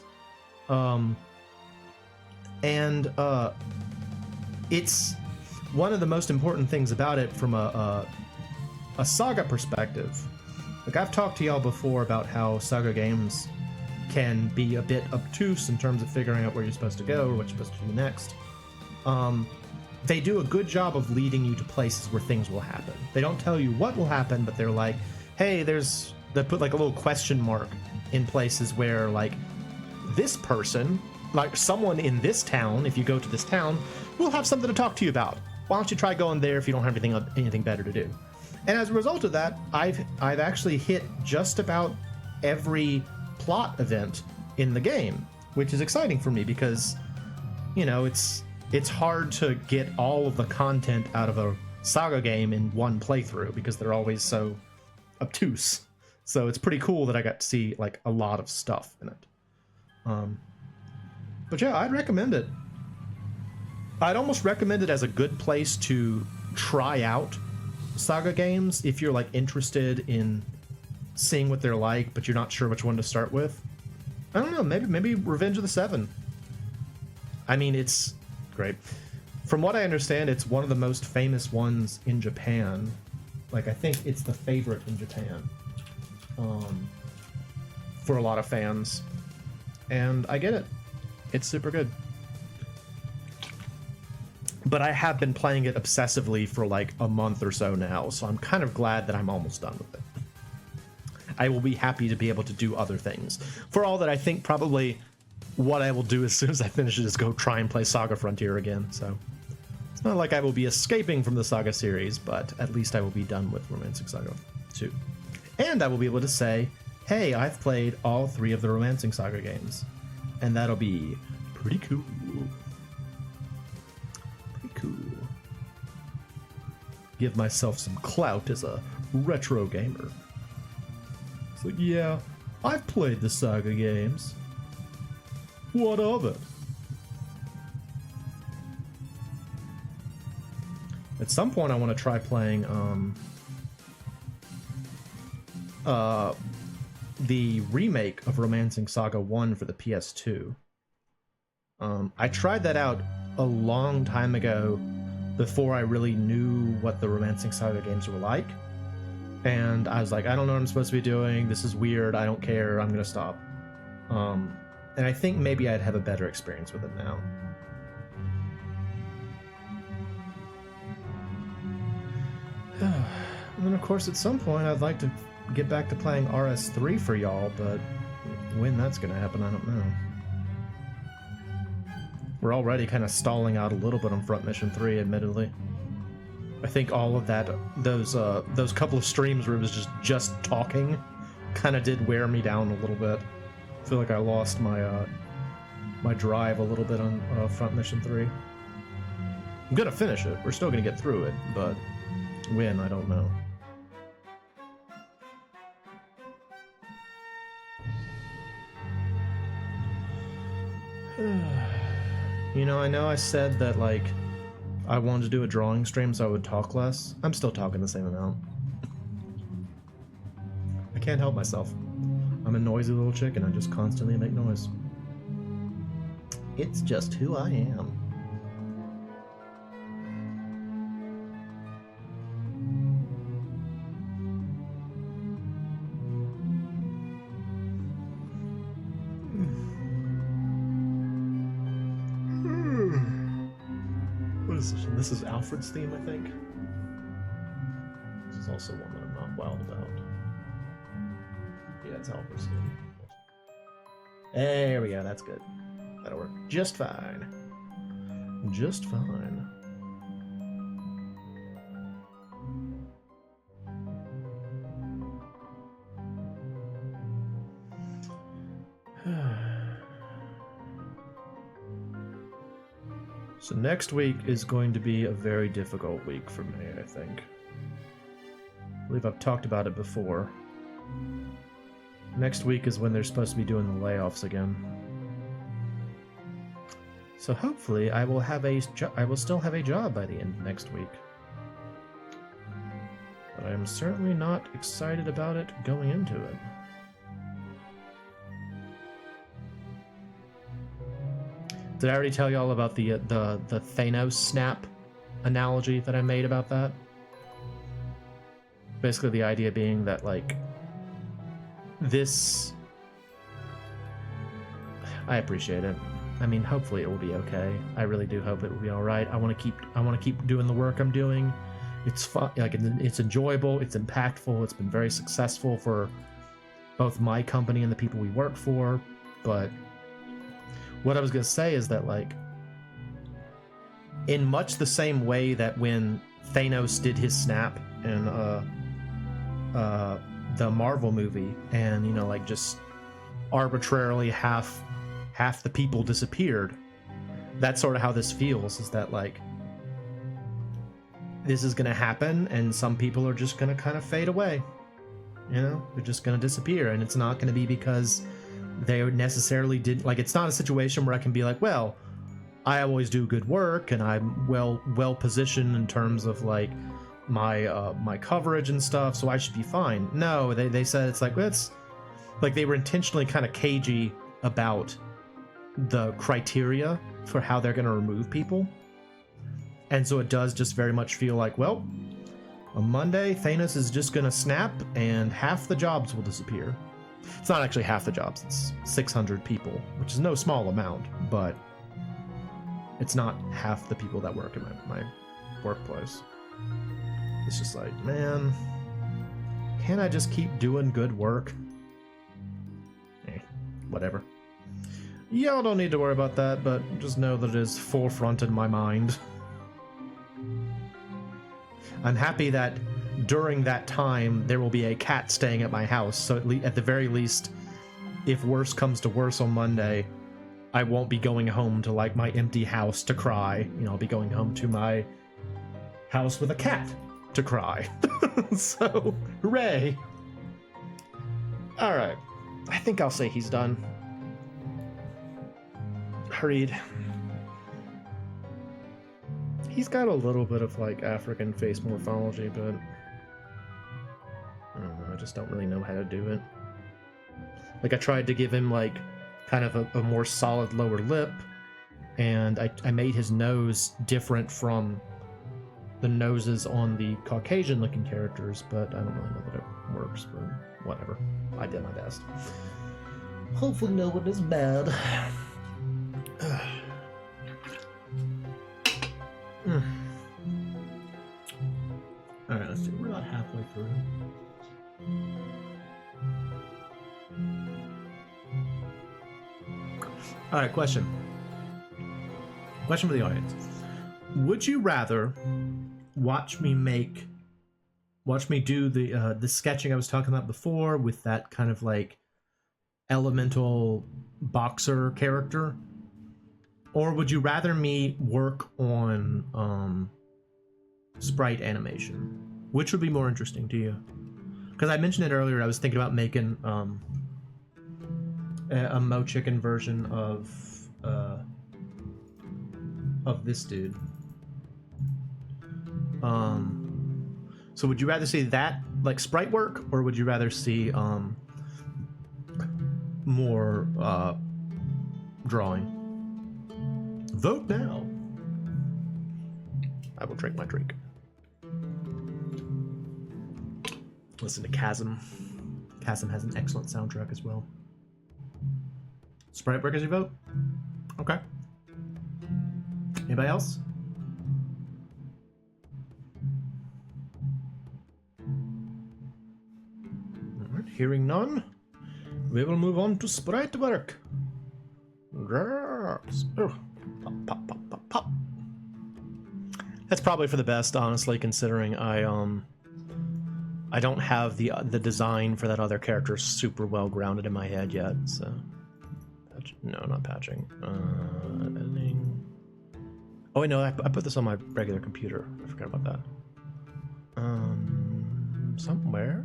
It's one of the most important things about it from a Saga perspective. Like, I've talked to y'all before about how Saga games can be a bit obtuse in terms of figuring out where you're supposed to go or what you're supposed to do next. They do a good job of leading you to places where things will happen. They don't tell you what will happen, but they're like, hey, they put like a little question mark in places where like this person, like someone in this town, if you go to this town, will have something to talk to you about. Why don't you try going there if you don't have anything better to do? And as a result of that, I've actually hit just about every plot event in the game, which is exciting for me because, you know, it's hard to get all of the content out of a Saga game in one playthrough because they're always so obtuse. So it's pretty cool that I got to see like a lot of stuff in it. But yeah, I'd recommend it. I'd almost recommend it as a good place to try out Saga games if you're like interested in seeing what they're like, but you're not sure which one to start with. I don't know, maybe Revenge of the Seven. I mean, it's great. From what I understand, it's one of the most famous ones in Japan. Like, I think it's the favorite in Japan for a lot of fans. And I get it. It's super good. But I have been playing it obsessively for like a month or so now, so I'm kind of glad that I'm almost done with it. I will be happy to be able to do other things. For all that, I think probably what I will do as soon as I finish it is go try and play Saga Frontier again. So it's not like I will be escaping from the Saga series, but at least I will be done with Romancing Saga 2. And I will be able to say, hey, I've played all 3 of the Romancing Saga games. And that'll be pretty cool. Pretty cool. Give myself some clout as a retro gamer. It's like, yeah, I've played the Saga games. What of it? At some point I want to try playing the remake of Romancing Saga 1 for the PS2. I tried that out a long time ago before I really knew what the Romancing Saga games were like. And I was like, I don't know what I'm supposed to be doing. This is weird. I don't care. I'm going to stop. And I think maybe I'd have a better experience with it now. And then, of course, at some point, I'd like to get back to playing RS3 for y'all, but when that's going to happen, I don't know. We're already kind of stalling out a little bit on Front Mission 3, admittedly. I think all of that, those couple of streams where it was just talking, kind of did wear me down a little bit. I feel like I lost my my drive a little bit on Front Mission 3. I'm gonna finish it. We're still gonna get through it, but when, I don't know. You know I said that, like, I wanted to do a drawing stream so I would talk less. I'm still talking the same amount. I can't help myself. I'm a noisy little chicken. I just constantly make noise. It's just who I am. What is this? This is Alfred's theme, I think. This is also one that I'm not wild about. Yeah, it's Alfred's theme. There we go, that's good. That'll work just fine. Just fine. So next week is going to be a very difficult week for me, I think. I believe I've talked about it before. Next week is when they're supposed to be doing the layoffs again. So hopefully I will still have a job by the end of next week. But I am certainly not excited about it going into it. Did I already tell y'all about the Thanos snap analogy that I made about that? Basically the idea being that, like, this... I appreciate it. I mean, hopefully it will be okay. I really do hope it will be alright. I want to keep doing the work I'm doing. It's fun, like, it's enjoyable, it's impactful, it's been very successful for both my company and the people we work for, but what I was going to say is that, like, in much the same way that when Thanos did his snap in the Marvel movie, and, you know, like, just arbitrarily half the people disappeared, that's sort of how this feels, is that, like, this is going to happen, and some people are just going to kind of fade away. You know? They're just going to disappear, and it's not going to be because they necessarily didn't, like, it's not a situation where I can be like, well, I always do good work and I'm well positioned in terms of, like, my coverage and stuff, so I should be fine. No, they said it's like, it's like they were intentionally kind of cagey about the criteria for how they're going to remove people, and so it does just very much feel like, well, on Monday Thanos is just going to snap and half the jobs will disappear. It's not actually half the jobs, it's 600 people, which is no small amount, but it's not half the people that work in my workplace. It's just like, man, can't I just keep doing good work? Whatever. Y'all don't need to worry about that, but just know that it is forefront in my mind. I'm happy that during that time there will be a cat staying at my house, so at the very least, if worse comes to worse on Monday, I won't be going home to, like, my empty house to cry. You know, I'll be going home to my house with a cat to cry. So, hooray! Alright, I think I'll say he's done. Hurried. He's got a little bit of, like, African face morphology, but I don't know, I just don't really know how to do it. Like, I tried to give him, like, kind of a more solid lower lip, and I made his nose different from the noses on the Caucasian-looking characters, but I don't really know that it works, but whatever. I did my best. Hopefully no one is bad. Alright, let's see. We're about halfway through. Alright, question. Question for the audience. Would you rather watch me do the sketching I was talking about before with that kind of, like, elemental boxer character? Or would you rather me work on sprite animation? Which would be more interesting to you? Because I mentioned it earlier, I was thinking about making a MoeChicken version of of this dude. So would you rather see that like sprite work, or would you rather see more drawing? Vote now. I will drink my drink. Listen to Chasm. Chasm has an excellent soundtrack as well. Sprite work as you vote? Okay. Anybody else? Alright, hearing none, we will move on to sprite work. Yes. Oh. Pop, pop, pop, pop, pop. That's probably for the best, honestly, considering I don't have the design for that other character super well grounded in my head yet, so no, not patching. Editing. Oh wait, no, I put this on my regular computer. I forgot about that. Somewhere.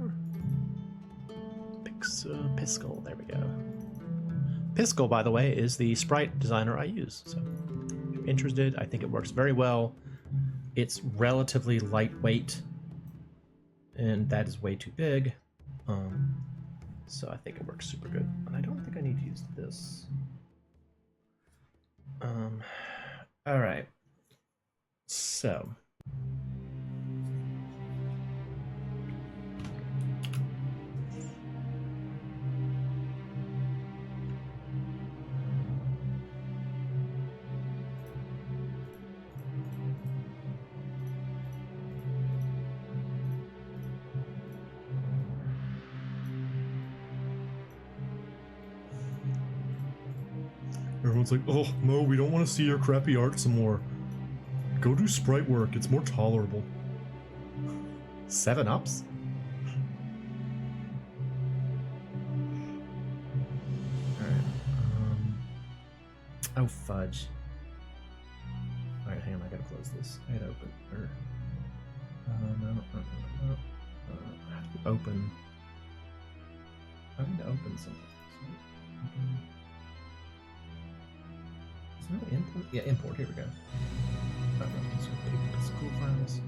Piskel. There we go. Piskel, by the way, is the sprite designer I use. So, if you're interested, I think it works very well. It's relatively lightweight, and that is way too big. So I think it works super good. And I don't think I need to use this. All right. So. Everyone's like, oh, Mo, we don't want to see your crappy art some more. Go do sprite work, it's more tolerable. 7-Ups? Alright. Oh, fudge. Alright, hang on, I gotta close this. I gotta open. No. I have to open. I need to open something. No import? Yeah, import. Here we go. School files.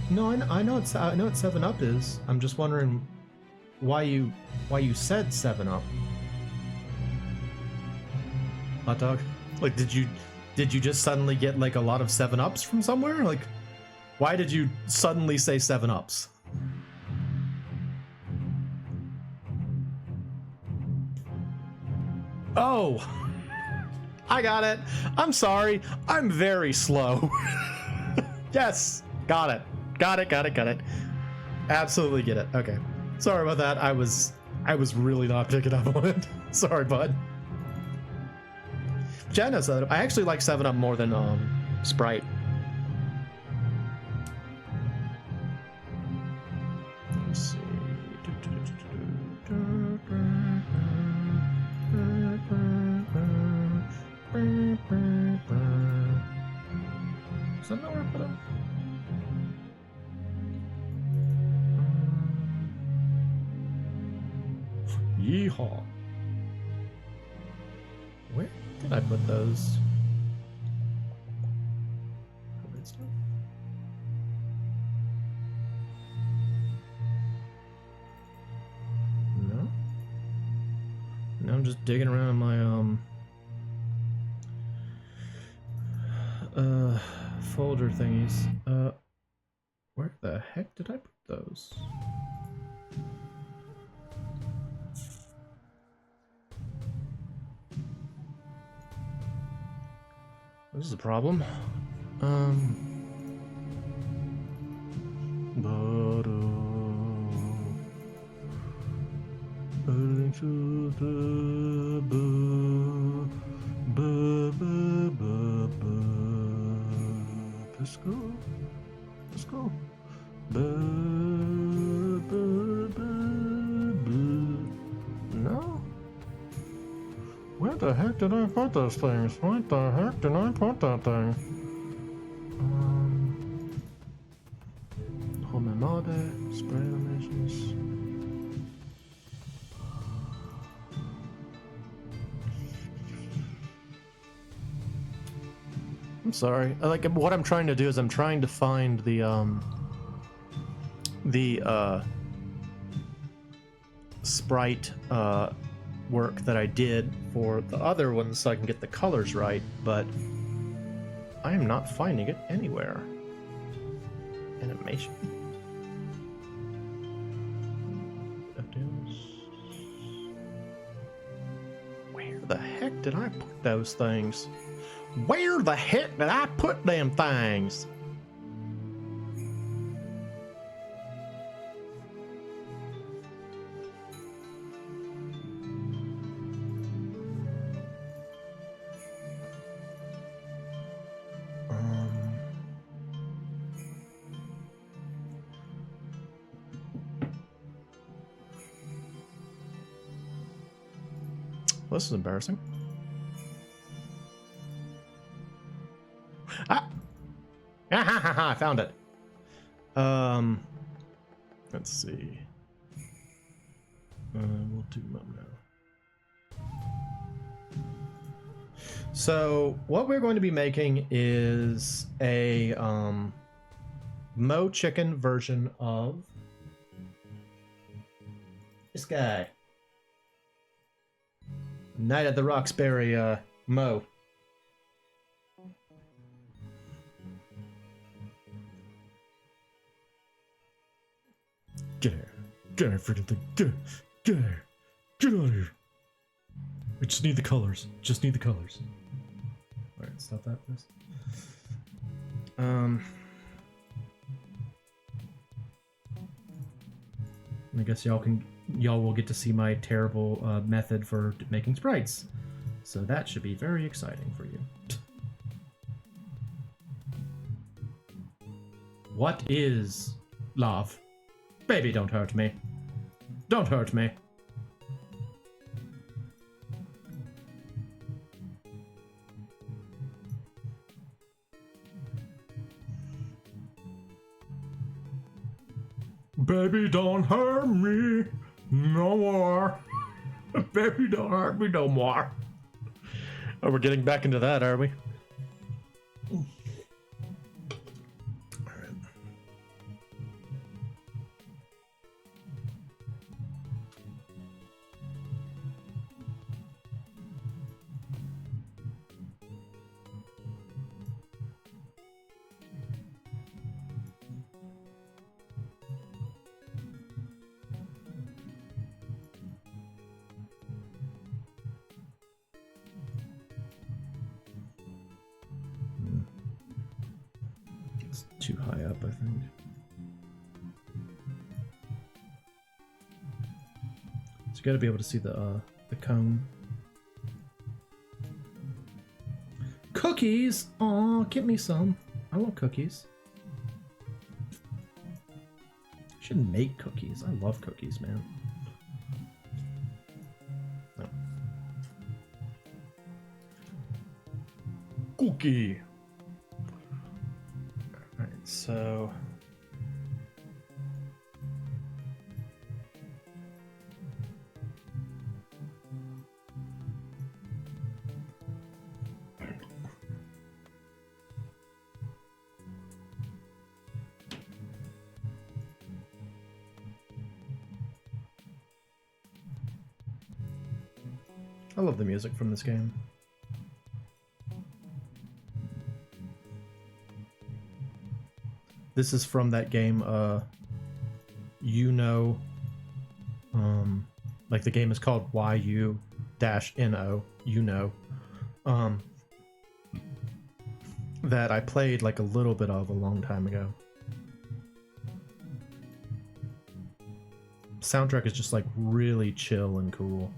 No, I know it's 7-Up is. I'm just wondering why you said 7-Up. Hot dog. Like, did you just suddenly get like a lot of 7-Ups from somewhere? Like, why did you suddenly say 7-Ups? Oh, I got it. I'm sorry. I'm very slow. Yes, got it. Got it. Absolutely get it. Okay. Sorry about that. I was really not picking up on it. Sorry, bud. Jen knows that. I actually like 7-Up more than Sprite. Let's see. Is that not where I put him? Yeehaw. Where did I put those? No? Now I'm just digging around my folder thingies. Where the heck did I put those? This is a problem. Let's go. No? Where the heck did I put those things? What the heck did I put that thing? Home mode, spray animations. I'm sorry. Like, what I'm trying to do is I'm trying to find the sprite work that I did for the other ones so I can get the colors right, but I am not finding it anywhere. Animation. Where the heck did I put those things? Where the heck did I put them things? Well, this is embarrassing. Ah! Ah, ha, ha, ha, I found it. Let's see. We'll do Mo now. So, what we're going to be making is a MoeChicken version of this guy. Night at the Roxbury, Mo. Get here. Get here, freaking thing. Get here. Get out of here. We just need the colors. Just need the colors. Alright, stop that, please. I guess y'all will get to see my terrible method for making sprites. So that should be very exciting for you. What is love? Baby, don't hurt me. Don't hurt me. Baby, don't hurt me no more. Baby, don't hurt me no more. Oh, we're getting back into that, are we? It's too high up, I think. So you gotta be able to see the cone. Cookies! Aw, get me some. I want cookies. I should make cookies. I love cookies, man. No. Cookie! Alright, so... I love the music from this game. This is from that game, you know, like the game is called YU-NO, you know, that I played like a little bit of a long time ago. Soundtrack is just like really chill and cool.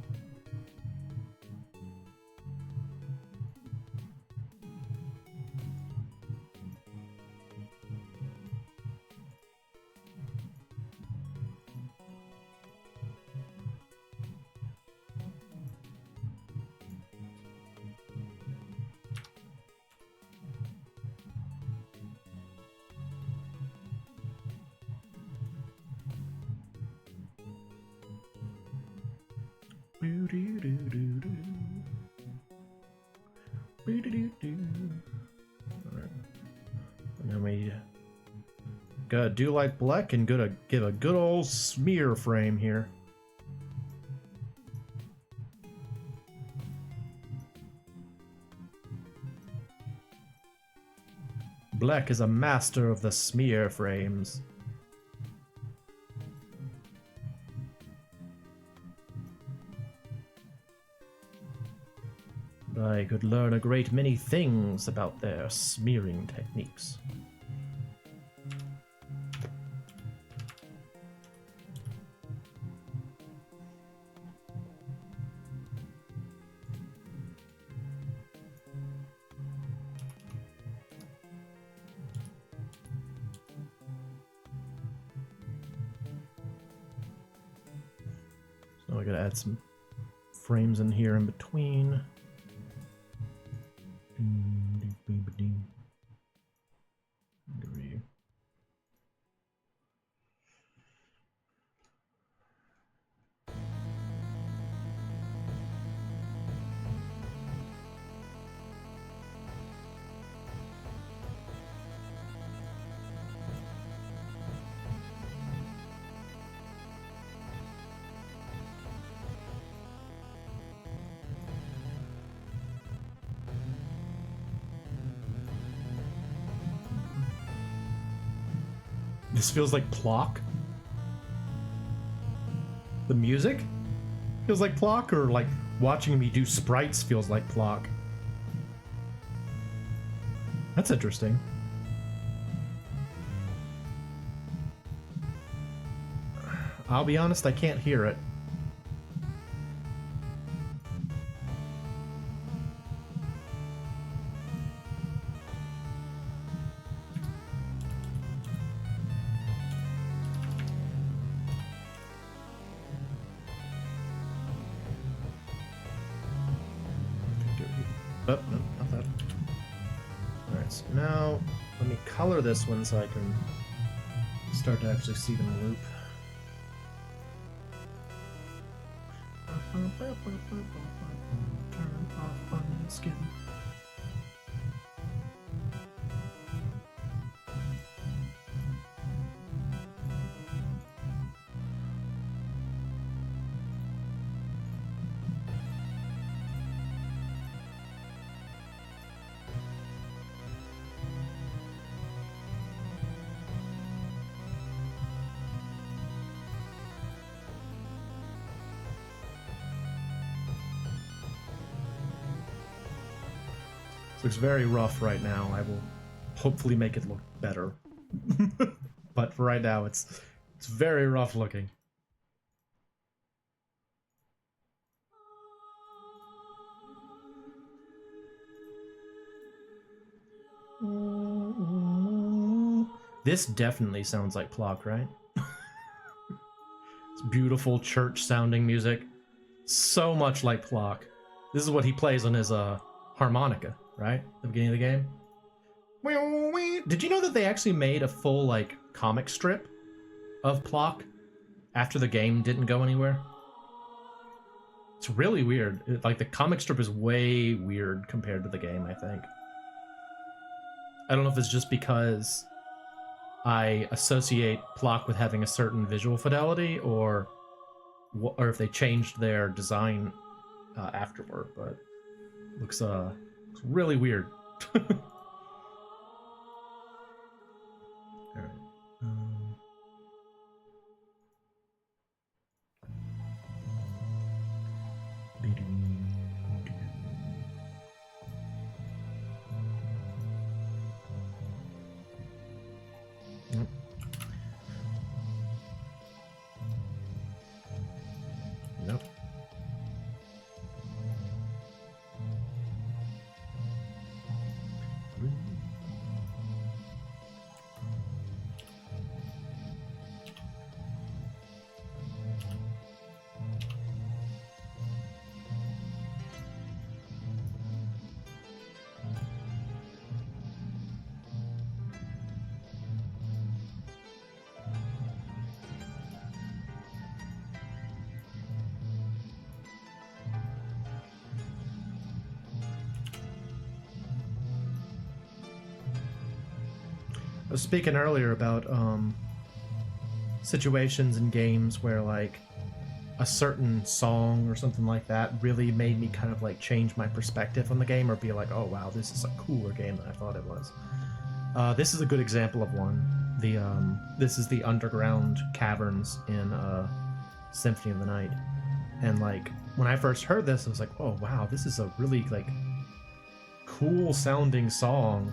Gotta do like Black and gotta give a good old smear frame here. Black is a master of the smear frames. I could learn a great many things about their smearing techniques. So I gotta add some frames in here in between. This feels like Plock. The music feels like Plock, or like watching me do sprites feels like Plock. That's interesting. I'll be honest, I can't hear it. Oh, no, not that. Alright, so now let me color this one so I can start to actually see them loop. Turn off onion skin. Looks very rough right now. I will hopefully make it look better. But for right now, it's very rough looking. This definitely sounds like Plock, right? It's beautiful church-sounding music. So much like Plock. This is what he plays on his harmonica, right? At the beginning of the game. Did you know that they actually made a full like comic strip of Plock after the game didn't go anywhere? It's really weird. Like the comic strip is way weird compared to the game, I think. I don't know if it's just because I associate Plock with having a certain visual fidelity, or if they changed their design afterward, but looks really weird. All right. Nope. Nope. was speaking earlier about situations in games where like a certain song or something like that really made me kind of like change my perspective on the game, or be like, oh wow, this is a cooler game than I thought it was. This is a good example of one. This is the underground caverns in Symphony of the Night, and like when I first heard this, I was like, oh wow, this is a really like cool sounding song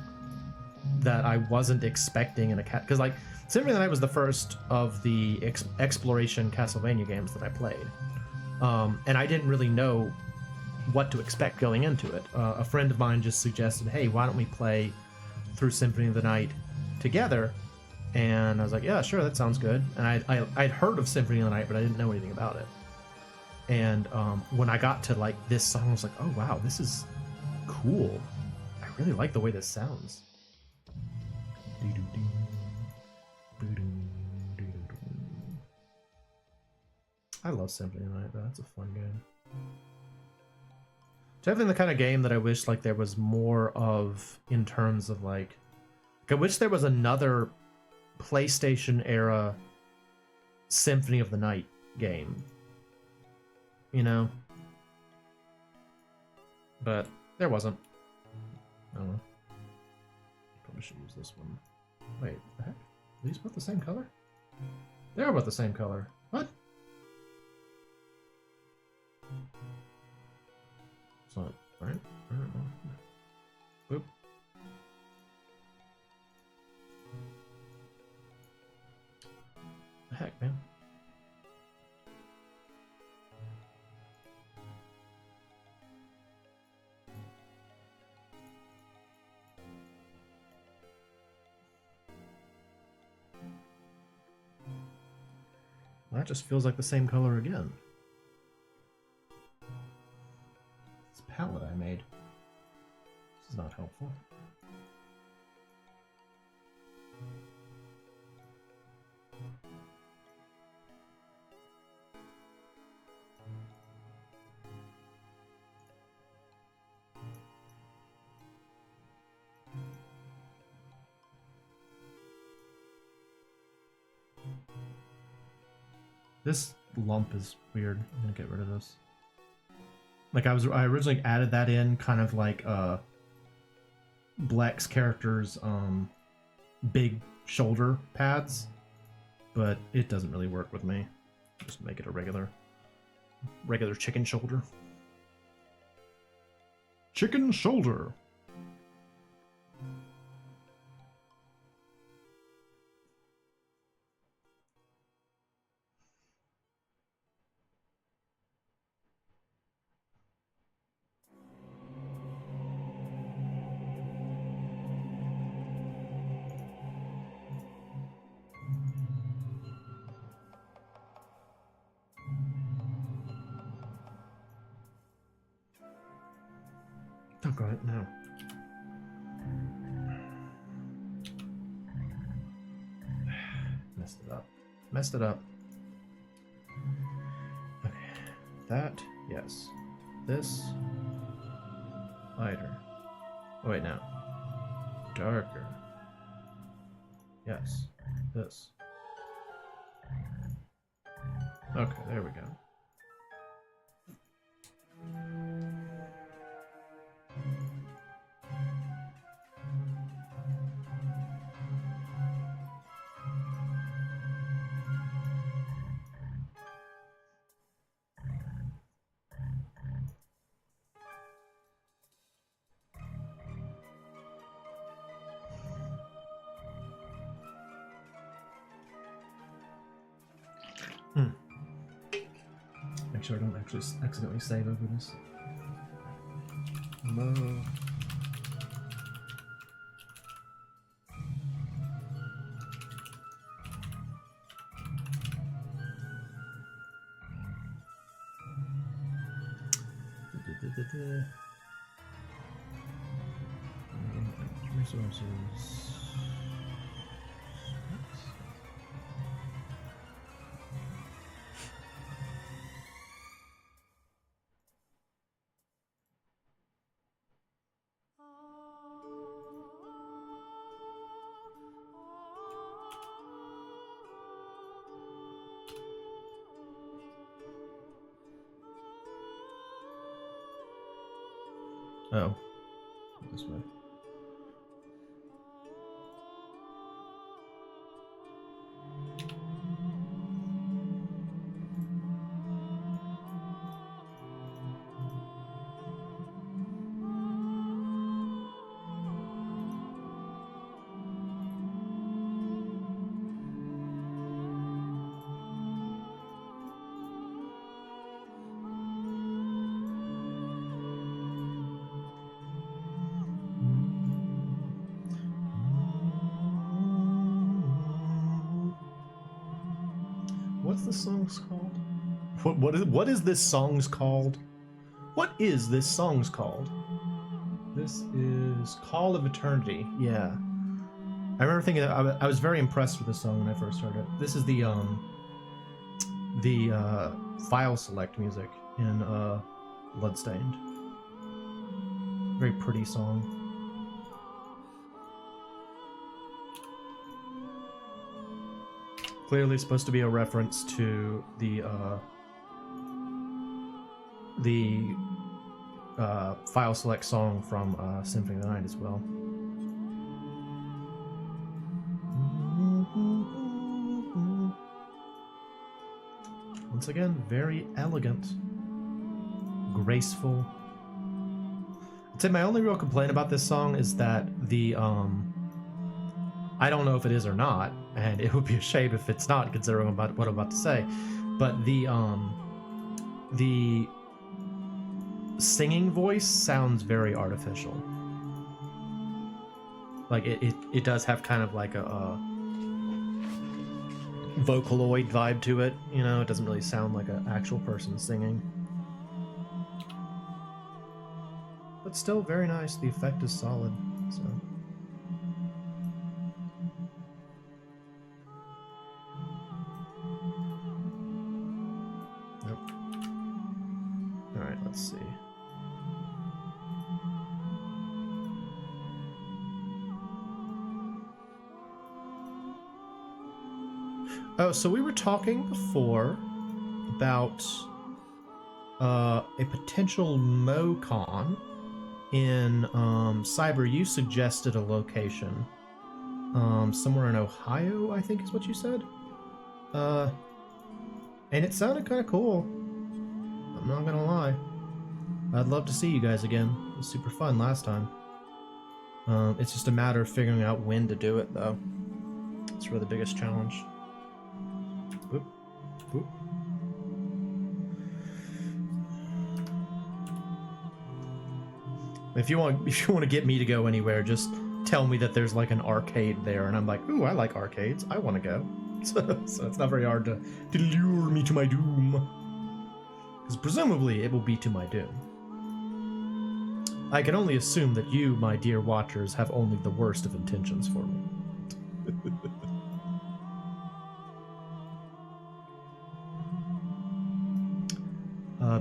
that I wasn't expecting in a cat, because like Symphony of the Night was the first of the exploration Castlevania games that I played, and I didn't really know what to expect going into it. A friend of mine just suggested, hey, why don't we play through Symphony of the Night together? And I was like, yeah, sure, that sounds good. And I'd heard of Symphony of the Night, but I didn't know anything about it. And when I got to like this song, I was like, oh wow, this is cool. I really like the way this sounds. I love Symphony of the Night, though. That's a fun game. Definitely the kind of game that I wish like there was more of, in terms of like I wish there was another PlayStation era Symphony of the Night game. You know? But there wasn't. I don't know. Probably should use this one. Wait, the heck? Are these both the same color? They're about the same color. What? It's not, right? I don't know. Boop. The heck, man? That just feels like the same color again. This palette I made. This is not helpful. This lump is weird. I'm gonna get rid of this. Like I originally added that in kind of like Black's character's big shoulder pads, but it doesn't really work with me. Just make it a regular chicken shoulder. Chicken shoulder. Oh god, no. Messed it up. Messed it up. Okay. That, yes. This. Lighter. Oh wait, now. Darker. Yes. This. Okay, there we go. Make sure I don't actually accidentally save over this. No. Resources. Oh. This way. What's the song's called? What is this song's called? What is this song's called? This is Call of Eternity. Yeah. I remember thinking that I was very impressed with this song when I first heard it. This is the file select music in Bloodstained. Very pretty song. Clearly supposed to be a reference to the file select song from Symphony of the Night as well. Once again, very elegant, graceful. I'd say my only real complaint about this song is that the I don't know if it is or not, and it would be a shame if it's not, considering what I'm about to say. But the singing voice sounds very artificial. Like it does have kind of like a Vocaloid vibe to it. You know, it doesn't really sound like an actual person singing. But still very nice. The effect is solid. So. Alright, let's see. Oh, so we were talking before about a potential MoeCon in Cyber. You suggested a location somewhere in Ohio, I think is what you said. And it sounded kind of cool. I'm not gonna lie. I'd love to see you guys again. It was super fun last time. It's just a matter of figuring out when to do it, though. It's really the biggest challenge. Boop. Boop. If you want to get me to go anywhere, just tell me that there's like an arcade there, and I'm like, ooh, I like arcades. I want to go. So it's not very hard to lure me to my doom. Because presumably it will be to my doom. I can only assume that you, my dear watchers, have only the worst of intentions for me.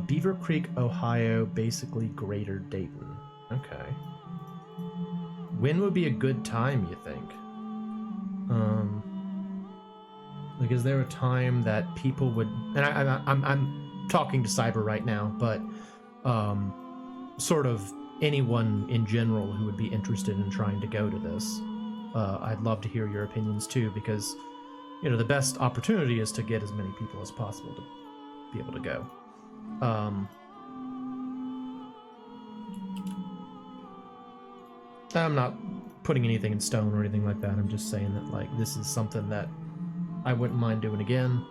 Beaver Creek, Ohio, basically Greater Dayton. Okay. When would be a good time, you think? Like, is there a time that people would... And I'm talking to Cyber right now, but sort of anyone in general who would be interested in trying to go to this. I'd love to hear your opinions too, because, you know, the best opportunity is to get as many people as possible to be able to go. I'm not putting anything in stone or anything like that. I'm just saying that, like, this is something that I wouldn't mind doing again.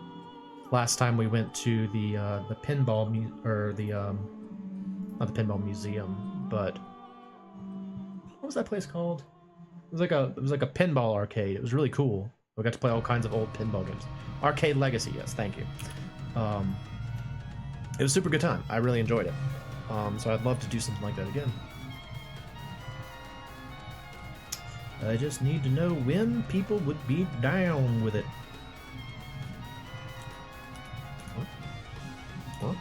Last time we went to the pinball not the pinball museum, but what was that place called? It was like a pinball arcade. It was really cool. We got to play all kinds of old pinball games. Arcade Legacy, yes, thank you. It was a super good time. I really enjoyed it. So I'd love to do something like that again. I just need to know when people would be down with it. Huh?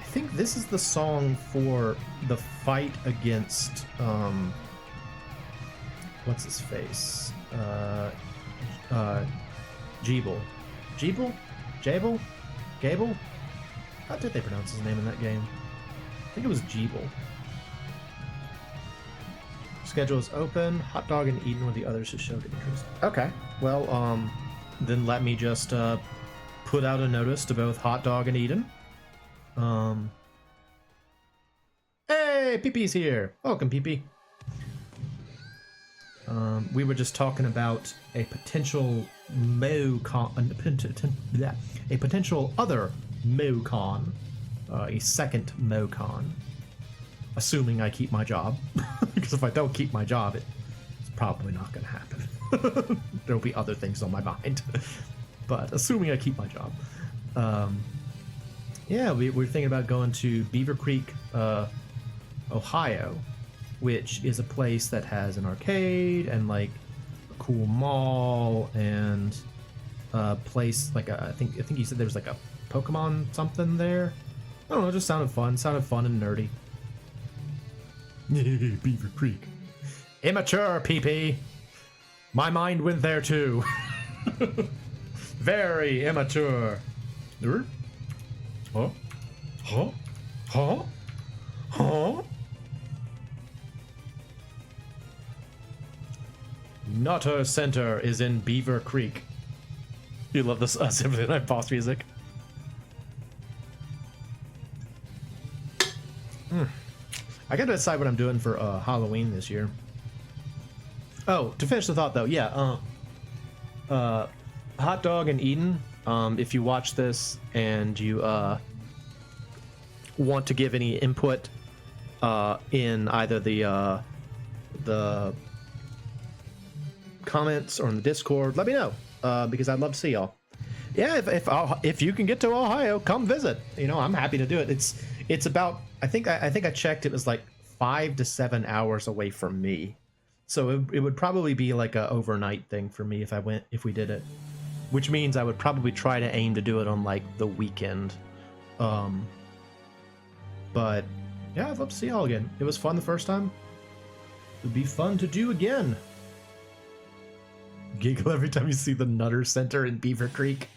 I think this is the song for the fight against what's his face? Jeeble. Jeeble? Jable? Gable? How did they pronounce his name in that game? I think it was Jeeble. Schedule is open. Hot Dog and Eden were the others who showed interest. Okay. Well, then let me just put out a notice to both Hot Dog and Eden. Hey, PP here. Welcome, PP. We were just talking about a potential a potential other MoeCon, a second MoeCon, assuming I keep my job. Because if I don't keep my job, it's probably not going to happen. There'll be other things on my mind. But assuming I keep my job, yeah, we're thinking about going to Beaver Creek, Ohio, which is a place that has an arcade and like a cool mall and a place like I think you said there was like a Pokemon something there. I don't know, it just sounded fun and nerdy. Beaver Creek. Immature, PP. My mind went there too. Very immature. Huh? Huh? Huh? Huh? Nutter Center is in Beaver Creek. You love this Symphony of the Night boss music. I gotta decide what I'm doing for Halloween this year. Oh, to finish the thought though, yeah, Hot Dog and Eden, if you watch this and you want to give any input in either the comments or in the Discord, let me know, because I'd love to see y'all. Yeah, if you can get to Ohio, come visit. You know, I'm happy to do it. It's about, I think I checked, it was like 5 to 7 hours away from me, so it would probably be like a overnight thing for me if we did it, which means I would probably try to aim to do it on like the weekend. But yeah, I'd love to see y'all again. It was fun the first time. It'd be fun to do again. Giggle every time you see the Nutter Center in Beaver Creek.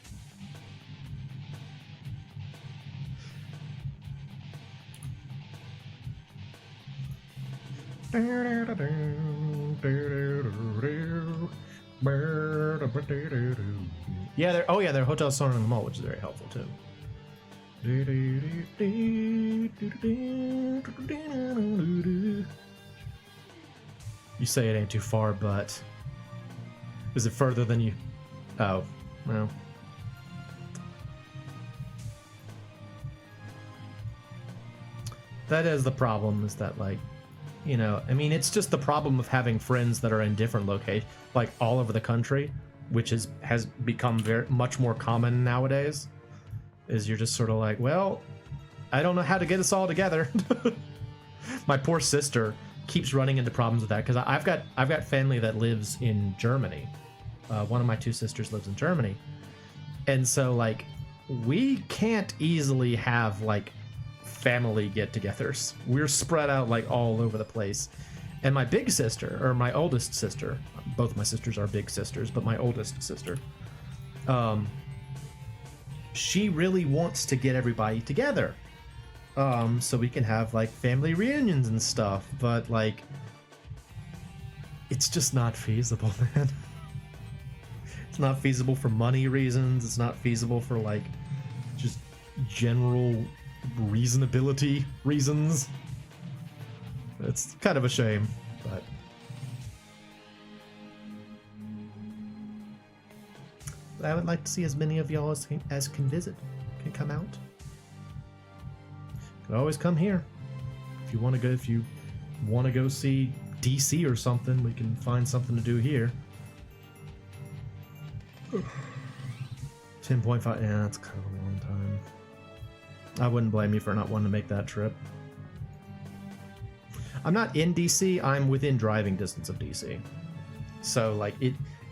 Yeah, their hotel's somewhere in the mall, which is very helpful too. You say it ain't too far, but is it further than you? Oh, well. That is the problem, is that, like, you know, I mean, it's just the problem of having friends that are in different locations, like all over the country, which has become very much more common nowadays. Is you're just sort of like, well, I don't know how to get us all together. My poor sister keeps running into problems with that because I've got family that lives in Germany. One of my two sisters lives in Germany, and so like we can't easily have like family get-togethers. We're spread out like all over the place. And my big sister, or my oldest sister, both my sisters are big sisters, but my oldest sister, she really wants to get everybody together, so we can have like family reunions and stuff, but like it's just not feasible, man. It's not feasible for money reasons. It's not feasible for like just general reasonability reasons. It's kind of a shame, but I would like to see as many of y'all as can visit, can come out. Can always come here if you want to go. If you want to go see DC or something, we can find something to do here. 10.5, yeah, that's kind of a long time. I wouldn't blame you for not wanting to make that trip. I'm not in DC, I'm within driving distance of DC. So like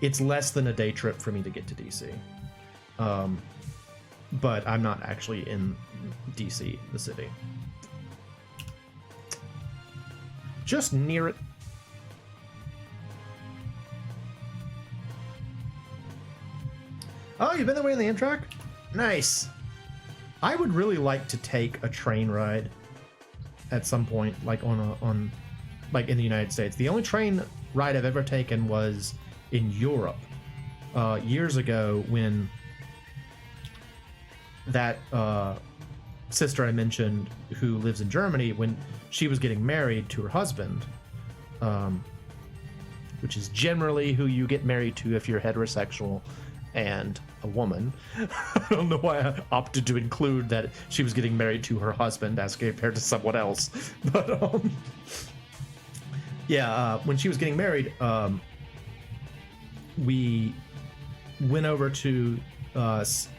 it's less than a day trip for me to get to DC. but I'm not actually in DC, the city. Just near it. Oh, you've been that way in the Amtrak? Nice. I would really like to take a train ride at some point, like on like in the United States. The only train ride I've ever taken was in Europe years ago when that sister I mentioned who lives in Germany, when she was getting married to her husband, which is generally who you get married to if you're heterosexual and a woman. I don't know why I opted to include that she was getting married to her husband as compared to someone else, but yeah, when she was getting married, we went over to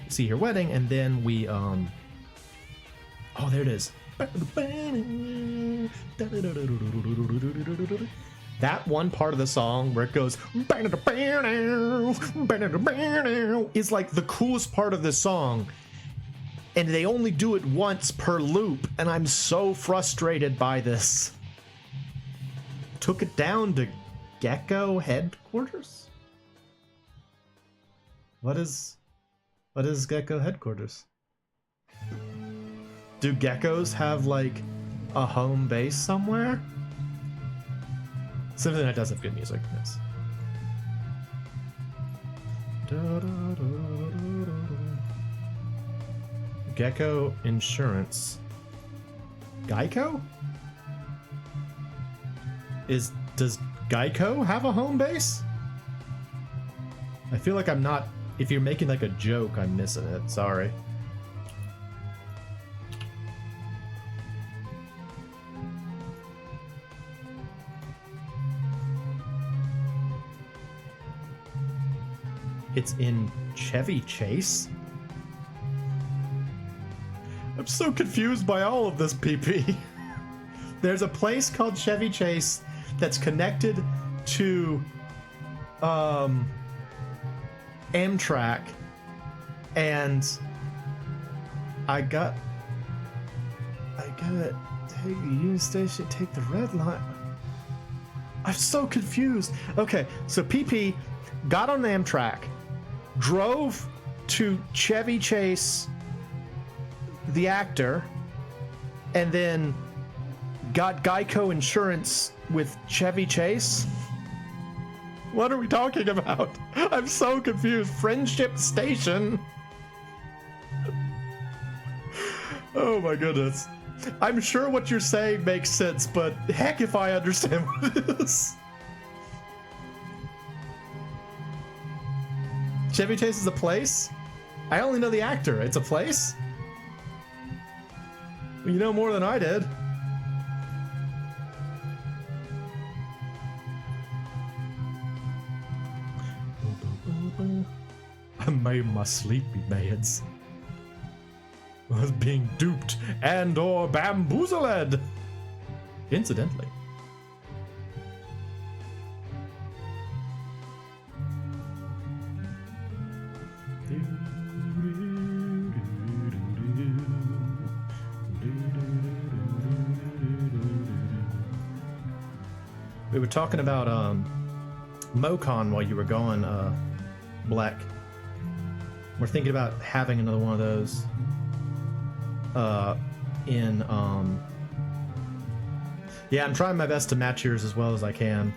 see her wedding, and then we oh, there it is. That one part of the song where it goes is like the coolest part of the song, and they only do it once per loop, and I'm so frustrated by this. Took it down to Gecko headquarters? What is Gecko headquarters? Do geckos have like a home base somewhere? Something that does have good music. Yes. Gecko Insurance. Geico? Does Geico have a home base? I feel like I'm not. If you're making like a joke, I'm missing it. Sorry. It's in Chevy Chase? I'm so confused by all of this, PP. There's a place called Chevy Chase that's connected to Amtrak, and I gotta take the Union Station, take the red line. I'm so confused. Okay, so PP got on the Amtrak, drove to Chevy Chase, the actor, and then got Geico insurance with Chevy Chase? What are we talking about? I'm so confused. Friendship Station? Oh my goodness. I'm sure what you're saying makes sense, but heck if I understand what it is. Chevy Chase is a place? I only know the actor. It's a place? Well, you know more than I did. I made my sleepy meds. I was being duped and or bamboozled. Incidentally. We were talking about MoeCon while you were gone, Black. We're thinking about having another one of those in yeah, I'm trying my best to match yours as well as I can.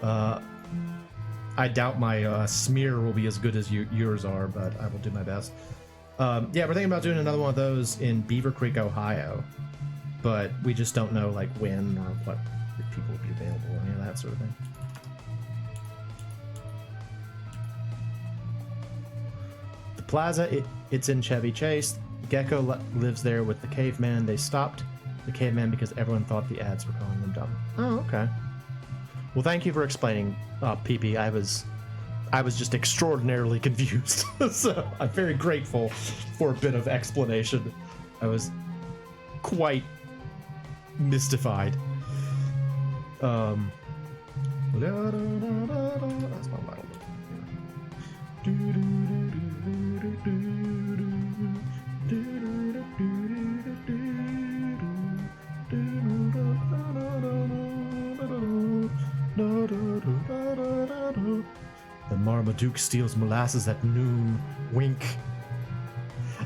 I doubt my smear will be as good as yours are, but I will do my best. Yeah, we're thinking about doing another one of those in Beaver Creek, Ohio, but we just don't know like when or what people will be available or any of that sort of thing. The plaza, it's in Chevy Chase. Gecko lives there with the caveman. They stopped the caveman because everyone thought the ads were calling them dumb. Oh, okay. Well, thank you for explaining, PP. I was just extraordinarily confused. So I'm very grateful for a bit of explanation. I was quite mystified. That's my vital. Duke steals molasses at noon. Wink.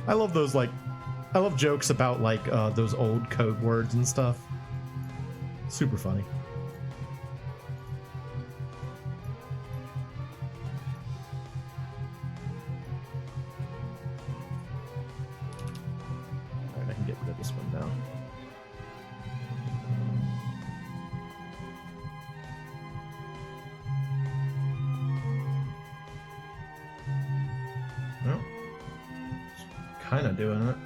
I love those, like, I love jokes about, like, those old code words and stuff. Super funny. Alright, I can get rid of this one now. Well, kind of doing it.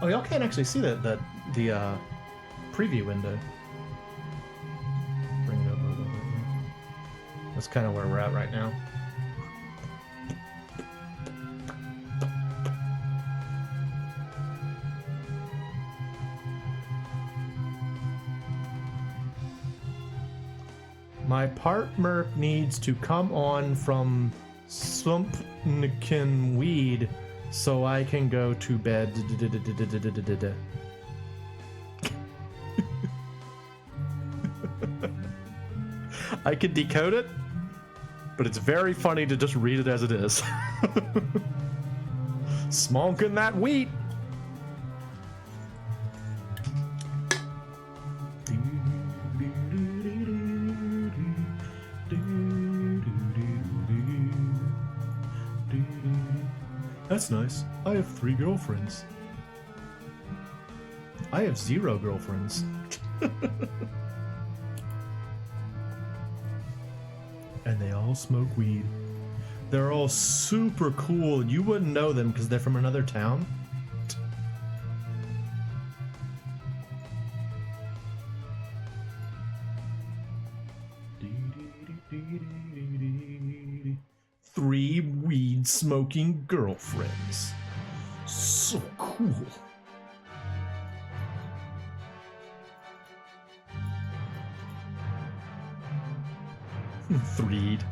Oh, y'all can't actually see the preview window. Bring it over a little bit here. That's kind of where we're at right now. My partner needs to come on from Sumpnikin Weed so I can go to bed. I can decode it, but it's very funny to just read it as it is. Smoking that wheat. That's nice. I have 3 girlfriends. I have 0 girlfriends. And they all smoke weed. They're all super cool, and you wouldn't know them because they're from another town. Three weed-smoking girlfriends. So cool. Threed.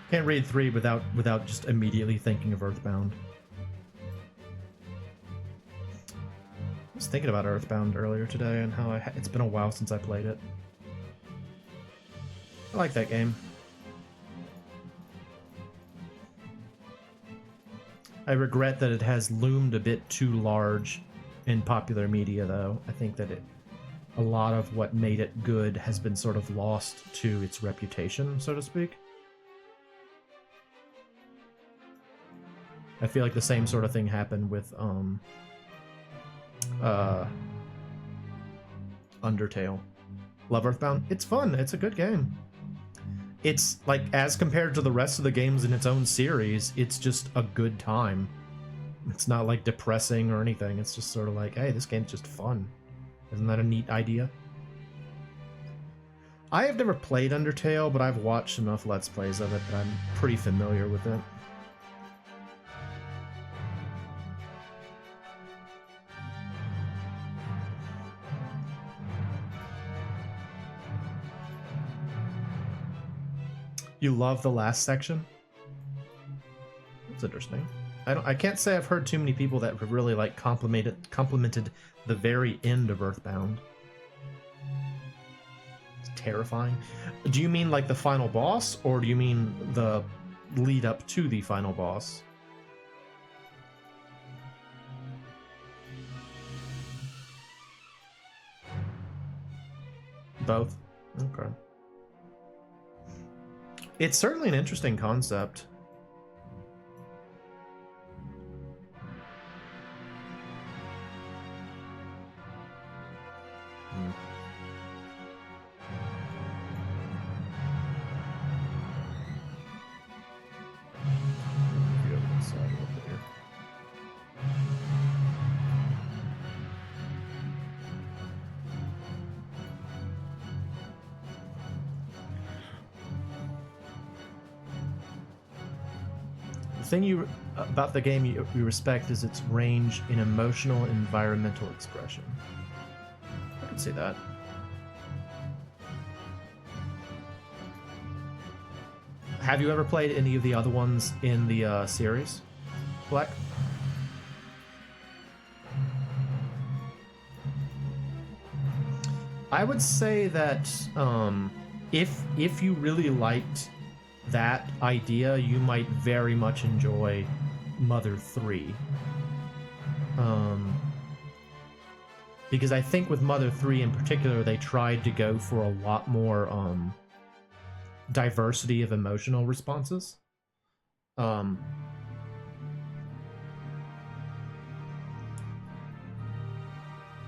Can't read 3 without just immediately thinking of Earthbound. I was thinking about Earthbound earlier today and how it's been a while since I played it. I like that game. I regret that it has loomed a bit too large in popular media, though. I think that a lot of what made it good has been sort of lost to its reputation, so to speak. I feel like the same sort of thing happened with Undertale. Love Earthbound. It's fun. It's a good game. It's like, as compared to the rest of the games in its own series, it's just a good time. It's not like depressing or anything. It's just sort of like, hey, this game's just fun. Isn't that a neat idea? I have never played Undertale, but I've watched enough Let's Plays of it that I'm pretty familiar with it. You love the last section? That's interesting. I can't say I've heard too many people that have really like complimented the very end of Earthbound. It's terrifying. Do you mean like the final boss, or do you mean the lead up to the final boss? Both? Okay. It's certainly an interesting concept. The thing about the game you respect is its range in emotional and environmental expression. I can see that. Have you ever played any of the other ones in the series, Black? I would say that if you really liked that idea, you might very much enjoy Mother 3. Because I think with Mother 3 in particular, they tried to go for a lot more diversity of emotional responses.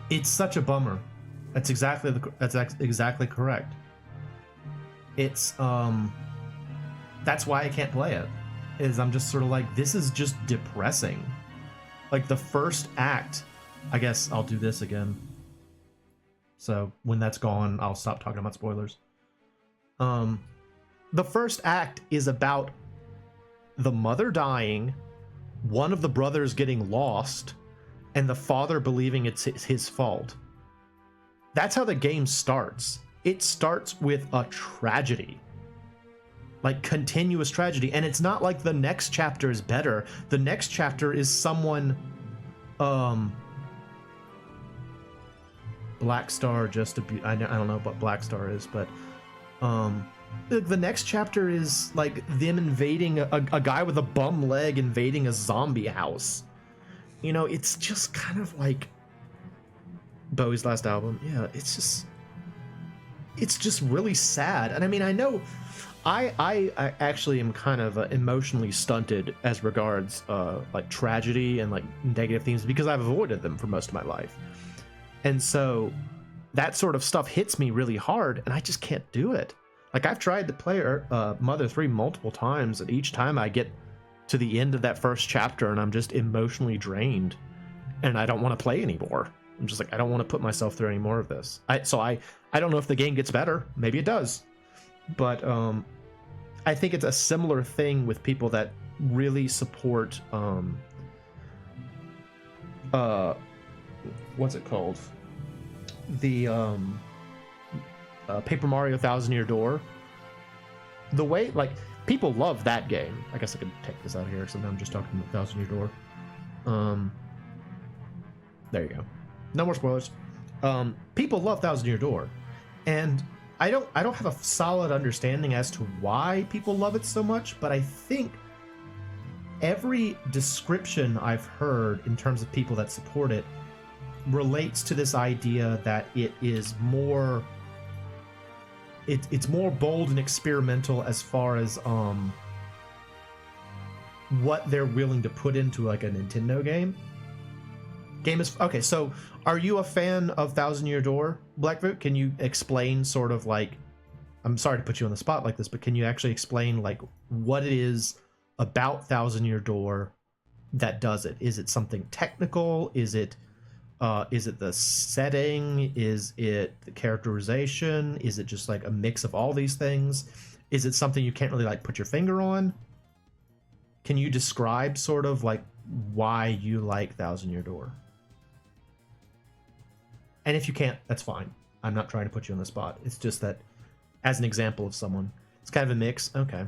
It's such a bummer. That's exactly correct. It's that's why I can't play it. Is I'm just sort of like, this is just depressing. Like the first act, I guess I'll do this again. So when that's gone, I'll stop talking about spoilers. The first act is about the mother dying, one of the brothers getting lost, and the father believing it's his fault. That's how the game starts. It starts with a tragedy. Like continuous tragedy. And it's not like the next chapter is better. The next chapter is someone Black Star just I don't know what Black Star is, but the next chapter is like them invading a guy with a bum leg invading a zombie house. You know, it's just kind of like Bowie's last album. Yeah, it's just really sad. And I mean, I know I actually am kind of emotionally stunted as regards like tragedy and like negative themes because I've avoided them for most of my life. And so that sort of stuff hits me really hard and I just can't do it. Like I've tried to play Mother 3 multiple times and each time I get to the end of that first chapter and I'm just emotionally drained and I don't want to play anymore. I'm just like, I don't want to put myself through any more of this. I don't know if the game gets better. Maybe it does. But I think it's a similar thing with people that really support what's it called? The Paper Mario Thousand Year Door. The way, like, people love that game. I guess I could take this out here, so now I'm just talking about Thousand Year Door. There you go. No more spoilers. People love Thousand Year Door, and I don't have a solid understanding as to why people love it so much, but I think every description I've heard in terms of people that support it relates to this idea that it is more it's more bold and experimental as far as what they're willing to put into like a Nintendo game is okay. So are you a fan of Thousand Year Door, Blackfoot? Can you explain sort of like, I'm sorry to put you on the spot like this, but can you actually explain like what it is about Thousand Year Door that does it? Is it something technical? Is it the setting? Is it the characterization? Is it just like a mix of all these things? Is it something you can't really like put your finger on? Can you describe sort of like why you like Thousand Year Door? And if you can't, that's fine. I'm not trying to put you on the spot. It's just that as an example of someone, it's kind of a mix. Okay.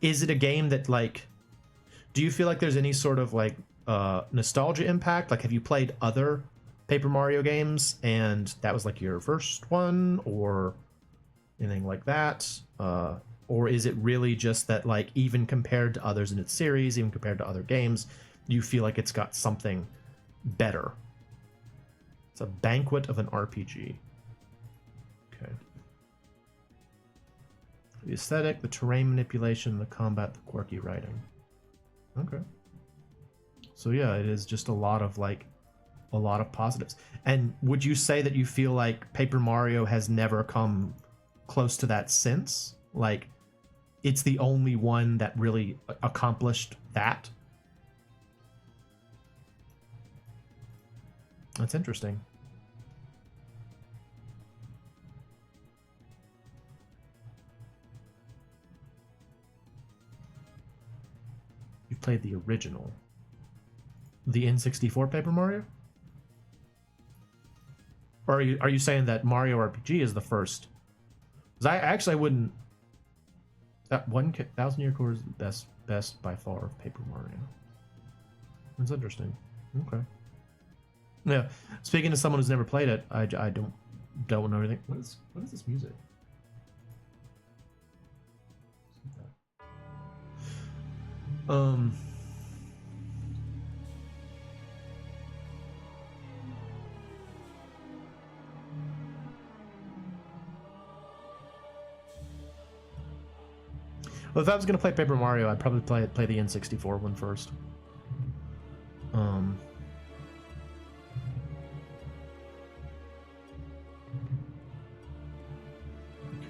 Is it a game that like, do you feel like there's any sort of like nostalgia impact? Like, have you played other Paper Mario games and that was like your first one or anything like that? Or is it really just that like even compared to others in its series, even compared to other games, you feel like it's got something better? It's a banquet of an RPG. Okay. The aesthetic, the terrain manipulation, the combat, the quirky writing. Okay. So yeah, it is just a lot of positives. And would you say that you feel like Paper Mario has never come close to that since? Like, it's the only one that really accomplished that? That's interesting. You played the original. The N64 Paper Mario? Or are you saying that Mario RPG is the first? Because I wouldn't... That 1,000 Year Core is the best by far of Paper Mario. That's interesting. Okay. Yeah. Speaking to someone who's never played it, I don't don't know everything. What is this music? Well, if I was gonna play Paper Mario, I'd probably play the N64 one first. Okay,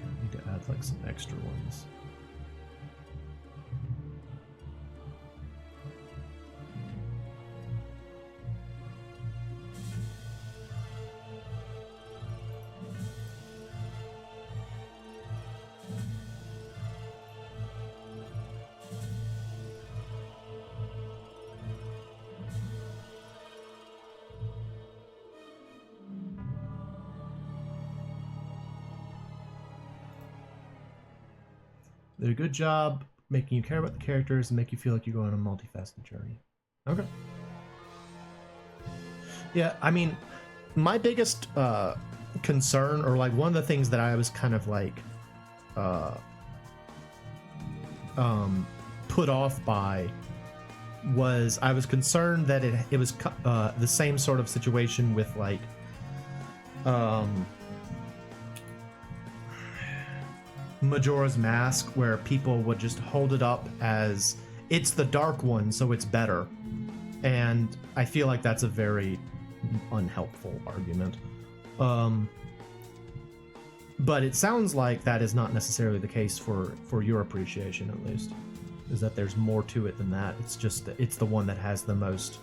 I need to add like some extra ones. They did a good job making you care about the characters and make you feel like you go on a multifaceted journey. Okay. Yeah, I mean, my biggest concern, or like one of the things that I was kind of like put off by, was I was concerned that it was the same sort of situation with like Majora's Mask, where people would just hold it up as it's the dark one, so it's better. And I feel like that's a very unhelpful argument. But it sounds like that is not necessarily the case for your appreciation, at least. Is that there's more to it than that. It's just that it's the one that has the most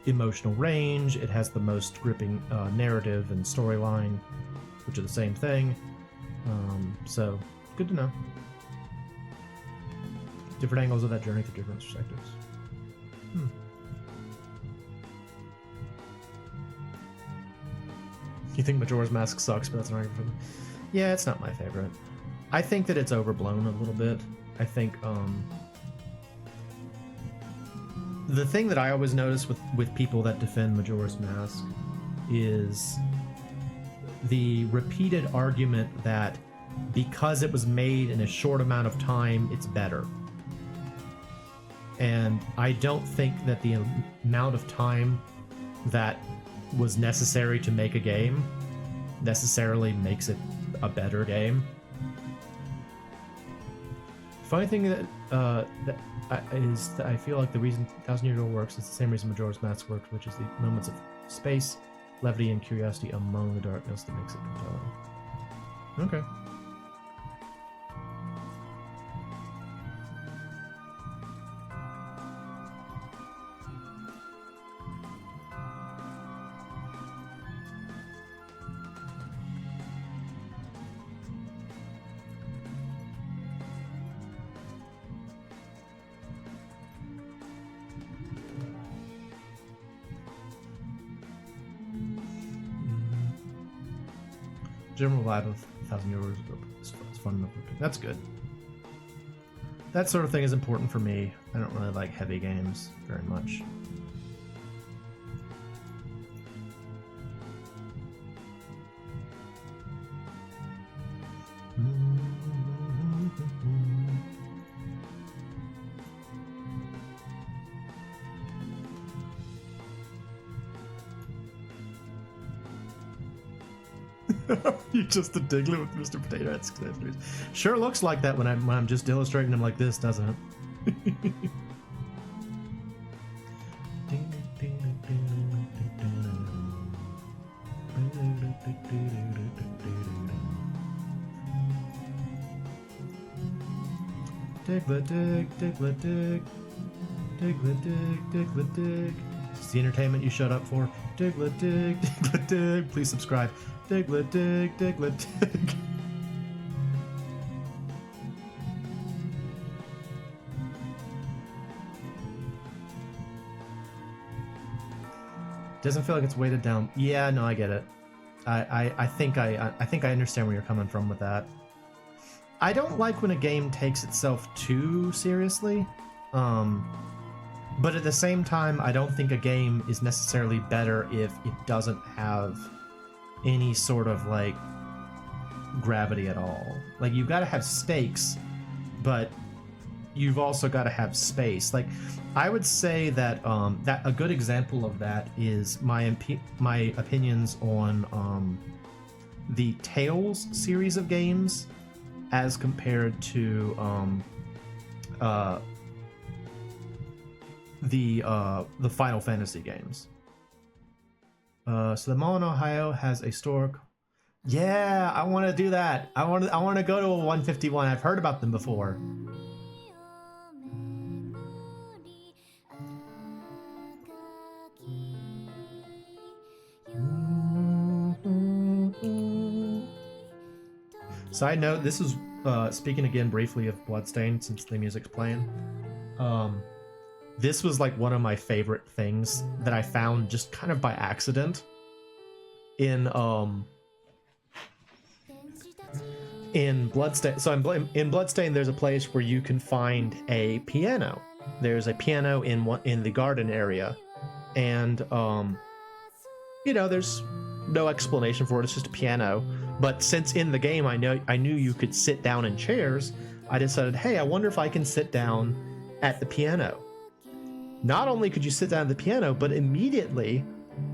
emotional range, it has the most gripping narrative and storyline, which are the same thing. So, good to know. Different angles of that journey through different perspectives. You think Majora's Mask sucks, but that's an argument for them. Yeah, it's not my favorite. I think that it's overblown a little bit. I think, the thing that I always notice with people that defend Majora's Mask is the repeated argument that because it was made in a short amount of time, it's better. And I don't think that the amount of time that was necessary to make a game necessarily makes it a better game. Funny thing is that I feel like the reason 1000 Year Door works is the same reason Majora's Mask works, which is the moments of space, levity, and curiosity among the darkness that makes it compelling. Okay. General vibe of 1000 Year Door is fun enough. That's good. That sort of thing is important for me. I don't really like heavy games very much. You're just a Diglett with Mr. Potato Head. Sure looks like that when I'm just illustrating them like this, doesn't it? Diglett dig, Diglett dig, Diglett dig, Diglett dig. It's the entertainment you shut up for. Diglett dig, Diglett dig. Please subscribe. Diglett dig, Diglett dig. Doesn't feel like it's weighted down. Yeah, no, I get it. I think I understand where you're coming from with that. I don't like when a game takes itself too seriously. But at the same time, I don't think a game is necessarily better if it doesn't have any sort of like gravity at all. Like you've got to have stakes, but you've also got to have space. Like I would say that that a good example of that is my opinions on the Tales series of games as compared to the Final Fantasy games. So the mall in Ohio has a store. Yeah, I want to do that. I want to go to a 151. I've heard about them before. Side note, this is speaking again briefly of Bloodstained since the music's playing. This was like one of my favorite things that I found just kind of by accident in Bloodstained. So in Bloodstained, there's a place where you can find a piano. There's a piano in the garden area, and you know, there's no explanation for it. It's just a piano. But since in the game I knew you could sit down in chairs, I decided, hey, I wonder if I can sit down at the piano. Not only could you sit down at the piano, but immediately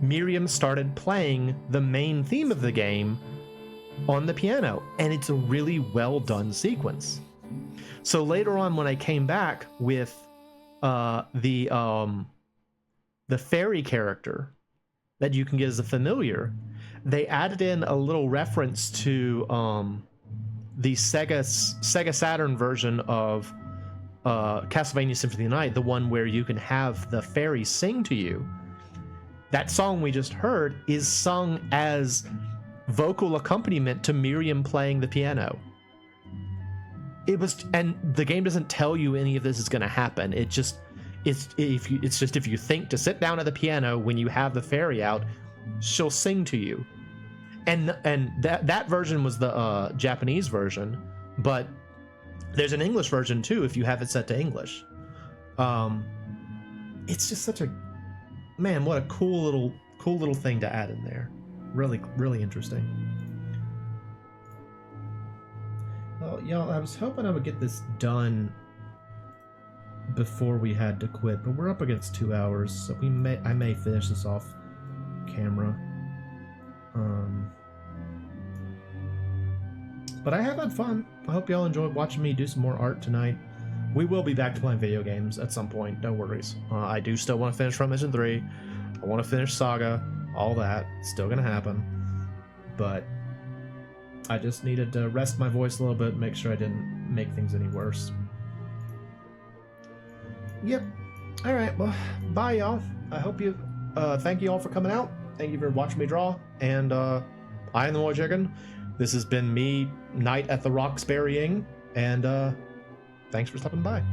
Miriam started playing the main theme of the game on the piano, and it's a really well done sequence. So later on, when I came back with the fairy character that you can get as a familiar, they added in a little reference to the Sega Saturn version of Castlevania Symphony of the Night, the one where you can have the fairy sing to you. That song we just heard is sung as vocal accompaniment to Miriam playing the piano. And the game doesn't tell you any of this is going to happen. It's just if you think to sit down at the piano when you have the fairy out, she'll sing to you. And that version was the Japanese version, but there's an English version too if you have it set to English. It's just such a, man, what a cool little thing to add in there. Really, really interesting. Well, y'all, I was hoping I would get this done before we had to quit, but we're up against 2 hours, so I may finish this off camera. But I have had fun. I hope y'all enjoyed watching me do some more art tonight. We will be back to playing video games at some point, no worries. I do still want to finish Front Mission 3. I want to finish Saga, all that. It's still gonna happen. But I just needed to rest my voice a little bit, make sure I didn't make things any worse. Yep. Alright, well, bye y'all. I hope you, thank you all for coming out. Thank you for watching me draw. And I am the MoeChicken. This has been me, Night at the Rocks Burying, and thanks for stopping by.